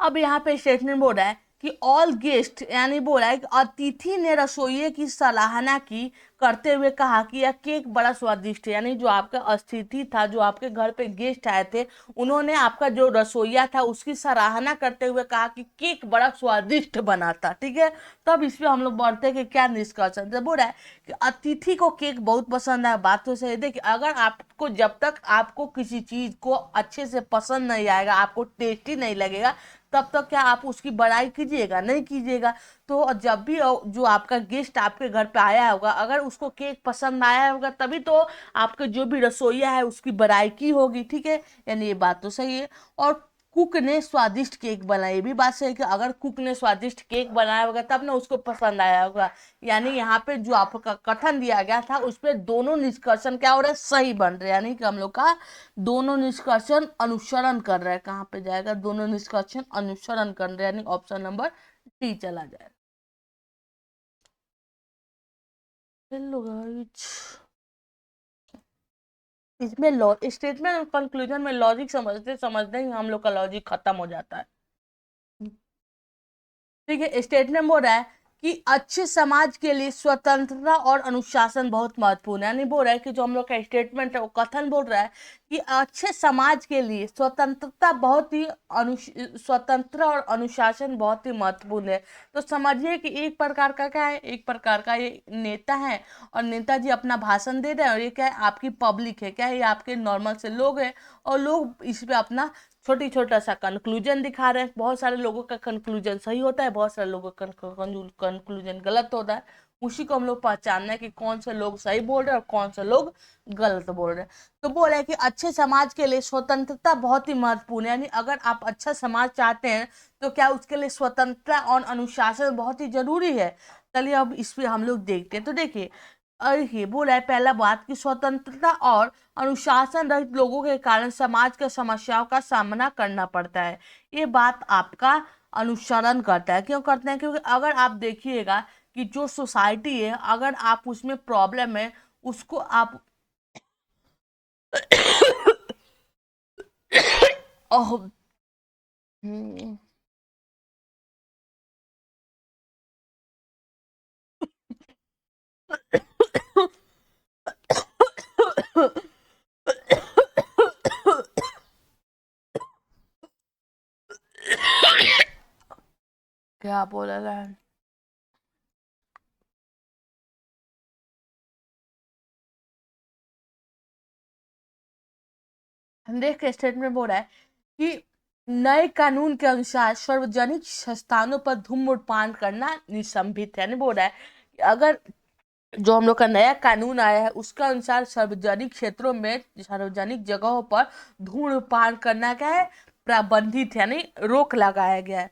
अब यहाँ पे स्टेटमेंट बोल रहा है कि ऑल गेस्ट, यानी बोल रहा है कि अतिथि ने रसोइये की सराहना की, करते हुए कहा कि यह केक बड़ा स्वादिष्ट है। यानी जो आपका अतिथि था, जो आपके घर पे गेस्ट आए थे, उन्होंने आपका जो रसोइया था उसकी सराहना करते हुए कहा कि केक बड़ा स्वादिष्ट बना था। ठीक है। तब इस पे हम लोग बढ़ते हैं कि क्या निष्कर्षण। जब बोल रहा है कि अतिथि को केक बहुत पसंद है, बात तो सही है। देखिए, अगर आपको, जब तक आपको किसी चीज को अच्छे से पसंद नहीं आएगा, आपको टेस्टी नहीं लगेगा, तब तक क्या आप उसकी बड़ाई कीजिएगा? नहीं कीजिएगा। तो जब भी जो आपका गेस्ट आपके घर पे आया होगा, अगर उसको केक पसंद आया होगा, तभी तो आपके जो भी रसोइया है उसकी बड़ाई की होगी। ठीक है। यानी ये बात तो सही है। और कुक ने स्वादिष्ट केक बनाया, ये भी बात सही है कि अगर कुक ने स्वादिष्ट केक बनाया होगा तब ना उसको पसंद आया होगा। यानी यहाँ पे जो आपका कथन दिया गया था उस पे दोनों निष्कर्षण क्या हो रहा है? सही बन रहे हैं। यानी कि हम लोग का दोनों निष्कर्षण अनुसरण कर रहे हैं। कहाँ पे जाएगा? दोनों निष्कर्षण अनुसरण कर रहे हैं, यानी ऑप्शन नंबर डी चला जाए। हेलो गाइस, इसमें स्टेटमेंट और कंक्लूजन में लॉजिक समझते समझते ही हम लोग का लॉजिक खत्म हो जाता है। ठीक है। स्टेटमेंट बोल रहा है कि अच्छे समाज के लिए स्वतंत्रता और अनुशासन बहुत महत्वपूर्ण है। यानी बोल रहा है कि जो हम लोग का स्टेटमेंट है वो कथन बोल रहा है कि अच्छे समाज के लिए स्वतंत्रता बहुत ही स्वतंत्रता और अनुशासन बहुत ही महत्वपूर्ण है। तो समझिए कि एक प्रकार का क्या है? एक प्रकार का ये नेता है, और नेताजी अपना भाषण दे रहे हैं, और ये क्या है? आपकी पब्लिक है। क्या है? ये आपके नॉर्मल से लोग हैं, और लोग इस पे अपना छोटी छोटा सा कंक्लूजन दिखा रहे हैं। बहुत सारे लोगों का कंक्लूजन सही होता है, बहुत सारे लोगों का कंक्लूजन गलत होता है। उसी को हम लोग पहचानना है कि कौन से लोग सही बोल रहे हैं और कौन से लोग गलत बोल रहे हैं। तो बोल रहे हैं कि अच्छे समाज के लिए स्वतंत्रता बहुत ही महत्वपूर्ण है। यानी अगर आप अच्छा समाज चाहते हैं तो क्या उसके लिए स्वतंत्रता और अनुशासन बहुत ही जरूरी है। चलिए अब इस पे हम लोग देखते हैं। तो देखिए, ये बोला है पहला बात कि स्वतंत्रता और अनुशासन रहित लोगों के कारण समाज के समस्याओं का सामना करना पड़ता है। ये बात आपका अनुसरण करता है। क्यों करते हैं? क्योंकि अगर आप देखिएगा कि जो सोसाइटी है, अगर आप उसमें प्रॉब्लम है, उसको आप ओह, हम्म, क्या बोला है? देख के स्टेटमेंट बोल रहा है कि नए कानून के अनुसार सार्वजनिक स्थानों पर धूम्रपान करना निषिद्ध है। यानी बोल रहा है कि अगर जो हम लोग का नया कानून आया है उसका अनुसार सार्वजनिक क्षेत्रों में, सार्वजनिक जगहों पर धूम्रपान करना क्या है? प्रतिबंधित है, यानी रोक लगाया गया है।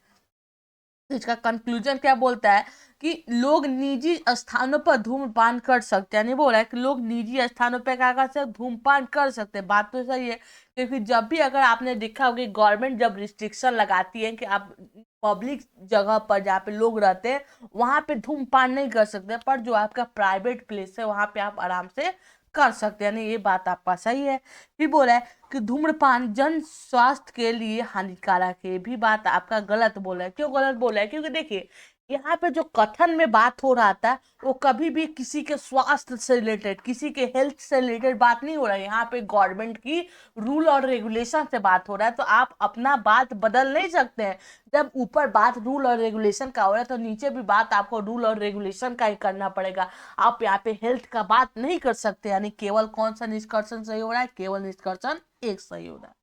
तो इसका कंक्लूजन क्या बोलता है कि लोग निजी स्थानों पर धूम्रपान कर सकते हैं। नहीं बोल रहा है कि लोग निजी स्थानों पर क्या कर सकते, धूम्रपान कर सकते हैं। बात तो सही है, क्योंकि जब भी अगर आपने देखा होगा गवर्नमेंट जब रिस्ट्रिक्शन लगाती है कि आप पब्लिक जगह पर जहाँ पे लोग रहते हैं वहां पे धूम्रपान नहीं कर सकते, पर जो आपका प्राइवेट प्लेस है वहां पे आप आराम से कर सकते हैं। यानी ये बात आपका सही है। फिर बोला है कि धूम्रपान जन स्वास्थ्य के लिए हानिकारक है। ये भी बात आपका गलत बोला है। क्यों गलत बोला है? क्योंकि देखिए यहाँ पे जो कथन में बात हो रहा था वो कभी भी किसी के स्वास्थ्य से रिलेटेड, किसी के हेल्थ से रिलेटेड बात नहीं हो रहा है। यहाँ पे गवर्नमेंट की रूल और रेगुलेशन से बात हो रहा है, तो आप अपना बात बदल नहीं सकते हैं। जब ऊपर बात रूल और रेगुलेशन का हो रहा है तो नीचे भी बात आपको रूल और रेगुलेशन का ही करना पड़ेगा। आप यहाँ पे हेल्थ का बात नहीं कर सकते। यानी केवल कौन सा निष्कर्षण सही हो रहा है? केवल निष्कर्षण एक सही हो रहा है।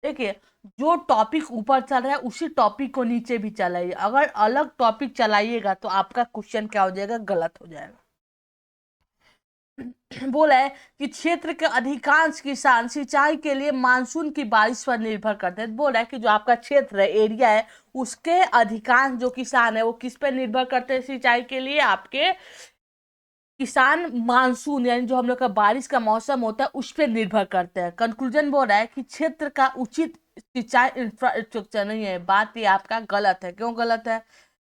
देखिए जो टॉपिक ऊपर चल रहा है उसी टॉपिक को नीचे भी चलाइए। अगर अलग टॉपिक चलाइएगा तो आपका क्वेश्चन क्या हो जाएगा? गलत हो जाएगा। बोला है कि क्षेत्र के अधिकांश किसान सिंचाई के लिए मानसून की बारिश पर निर्भर करते हैं। बोला है कि जो आपका क्षेत्र है, एरिया है, उसके अधिकांश जो किसान है वो किस पे निर्भर करते हैं सिंचाई के लिए? आपके किसान मानसून, यानी जो हम लोग का बारिश का मौसम होता है उस पर निर्भर करते हैं। कंक्लूजन बोल रहा है कि क्षेत्र का उचित सिंचाई इंफ्रास्ट्रक्चर नहीं है। बात ये आपका गलत है। क्यों गलत है?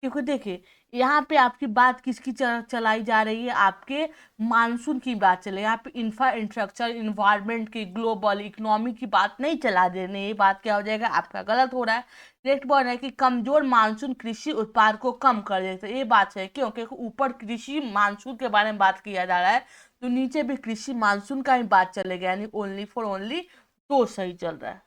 क्योंकि देखिए यहाँ पे आपकी बात किसकी चलाई जा रही है? आपके मानसून की बात चले। यहाँ पे इंफ्रास्ट्रक्चर, इन्वायरमेंट की, ग्लोबल इकोनॉमी की बात नहीं चला देने। ये बात क्या हो जाएगा? आपका गलत हो रहा है। नेक्स्ट पॉइंट है कि कमजोर मानसून कृषि उत्पाद को कम कर देते हैं। ये बात है। क्यों? क्योंकि ऊपर कृषि मानसून के बारे में बात किया जा रहा है, तो नीचे भी कृषि मानसून का ही बात चलेगा। यानी ओनली फॉर ओनली तो सही चल रहा है।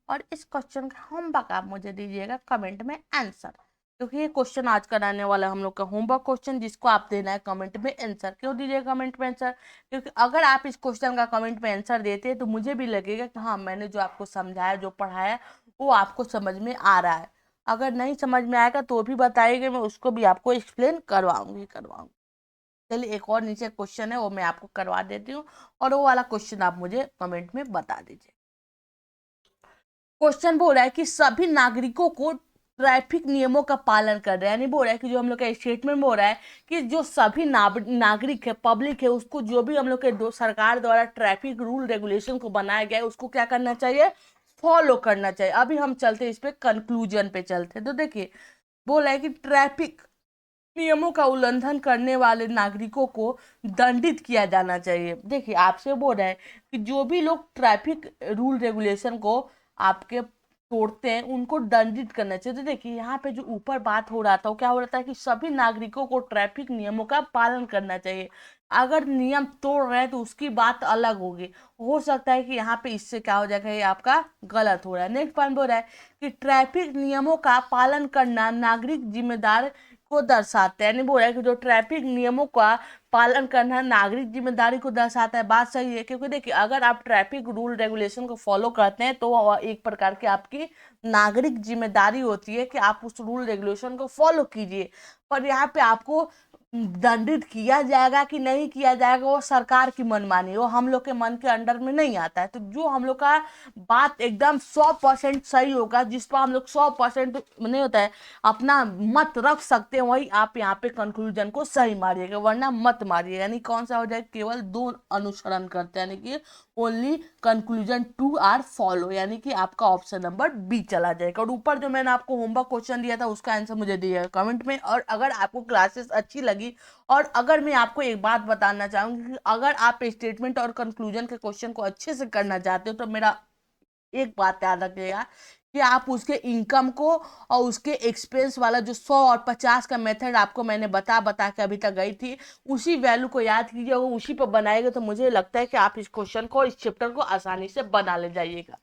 और इस क्वेश्चन का होमवर्क आप मुझे दीजिएगा कमेंट में आंसर, क्योंकि ये क्वेश्चन आज कराने वाला हम लोग का होमवर्क क्वेश्चन, जिसको आप देना है कमेंट में आंसर। क्यों दीजिए कमेंट में आंसर? क्योंकि अगर आप इस क्वेश्चन का कमेंट में आंसर देते हैं तो मुझे भी लगेगा कि हाँ मैंने जो आपको समझाया, जो पढ़ाया वो आपको समझ में आ रहा है। अगर नहीं समझ में आएगा तो भी बताइएगा, मैं उसको भी आपको एक्सप्लेन करवाऊंगी। चलिए एक और नीचे क्वेश्चन है वो मैं आपको करवा देती हूँ, और वो वाला क्वेश्चन आप मुझे कमेंट में बता दीजिए। क्वेश्चन बोल रहा है कि सभी नागरिकों को ट्रैफिक नियमों का पालन कर रहे हैं। यानी बोल रहा है कि जो हम लोग का स्टेटमेंट बोल रहा है कि जो सभी नागरिक है, पब्लिक है, उसको जो भी हम लोग के सरकार द्वारा ट्रैफिक रूल रेगुलेशन को बनाया गया है उसको क्या करना चाहिए? फॉलो करना चाहिए। अभी हम चलते इस पे कंक्लूजन पे चलते। तो देखिए बोल रहा है कि ट्रैफिक नियमों का उल्लंघन करने वाले नागरिकों को दंडित किया जाना चाहिए। देखिए आपसे बोल रहा है कि जो भी लोग ट्रैफिक रूल रेगुलेशन को आपके तोड़ते हैं उनको दंडित करना चाहिए। तो देखिए यहाँ पे जो ऊपर बात हो रहा था वो क्या हो रहा था कि सभी नागरिकों को ट्रैफिक नियमों का पालन करना चाहिए। अगर नियम तोड़ रहे हैं तो उसकी बात अलग होगी। हो सकता है कि यहाँ पे इससे क्या हो जाएगा, ये आपका गलत हो रहा है। नेक्स्ट पॉइंट बोल रहा है कि ट्रैफिक नियमों का पालन करना नागरिक जिम्मेदार को दर्शाता है। यानी बोल रहा है कि जो ट्रैफिक नियमों का पालन करना नागरिक जिम्मेदारी को दर्शाता है। बात सही है, क्योंकि देखिए अगर आप ट्रैफिक रूल रेगुलेशन को फॉलो करते हैं तो वो एक प्रकार की आपकी नागरिक जिम्मेदारी होती है कि आप उस रूल रेगुलेशन को फॉलो कीजिए। पर यहाँ पे आपको दंडित किया जाएगा कि नहीं किया जाएगा वो सरकार की मनमानी, वो हम लोग के मन के अंडर में नहीं आता है। तो जो हम लोग का बात एकदम 100% सही होगा, जिस पर हम लोग 100% नहीं होता है अपना मत रख सकते हैं, वही आप यहाँ पे कंक्लूजन को सही मारिएगा, वरना मत मारिएगा। यानी कौन सा हो जाए, केवल दो अनुसरण करते हैं, यानी कि only conclusion two are follow, यानी कि आपका ऑप्शन नंबर बी चला जाएगा। और ऊपर जो मैंने आपको होमवर्क क्वेश्चन दिया था उसका आंसर मुझे दिया कमेंट में। और अगर आपको क्लासेस अच्छी लगी, और अगर मैं आपको एक बात बताना चाहूंगी कि अगर आप स्टेटमेंट और कंक्लूजन के क्वेश्चन को अच्छे से करना चाहते हो, तो मेरा एक बात याद रखिएगा कि आप उसके इनकम को और उसके एक्सपेंस वाला जो 100 और 50 का मेथड आपको मैंने बता बता के अभी तक गई थी, उसी वैल्यू को याद कीजिए और उसी पर बनाएगा, तो मुझे लगता है कि आप इस क्वेश्चन को, इस चैप्टर को आसानी से बना ले जाइएगा।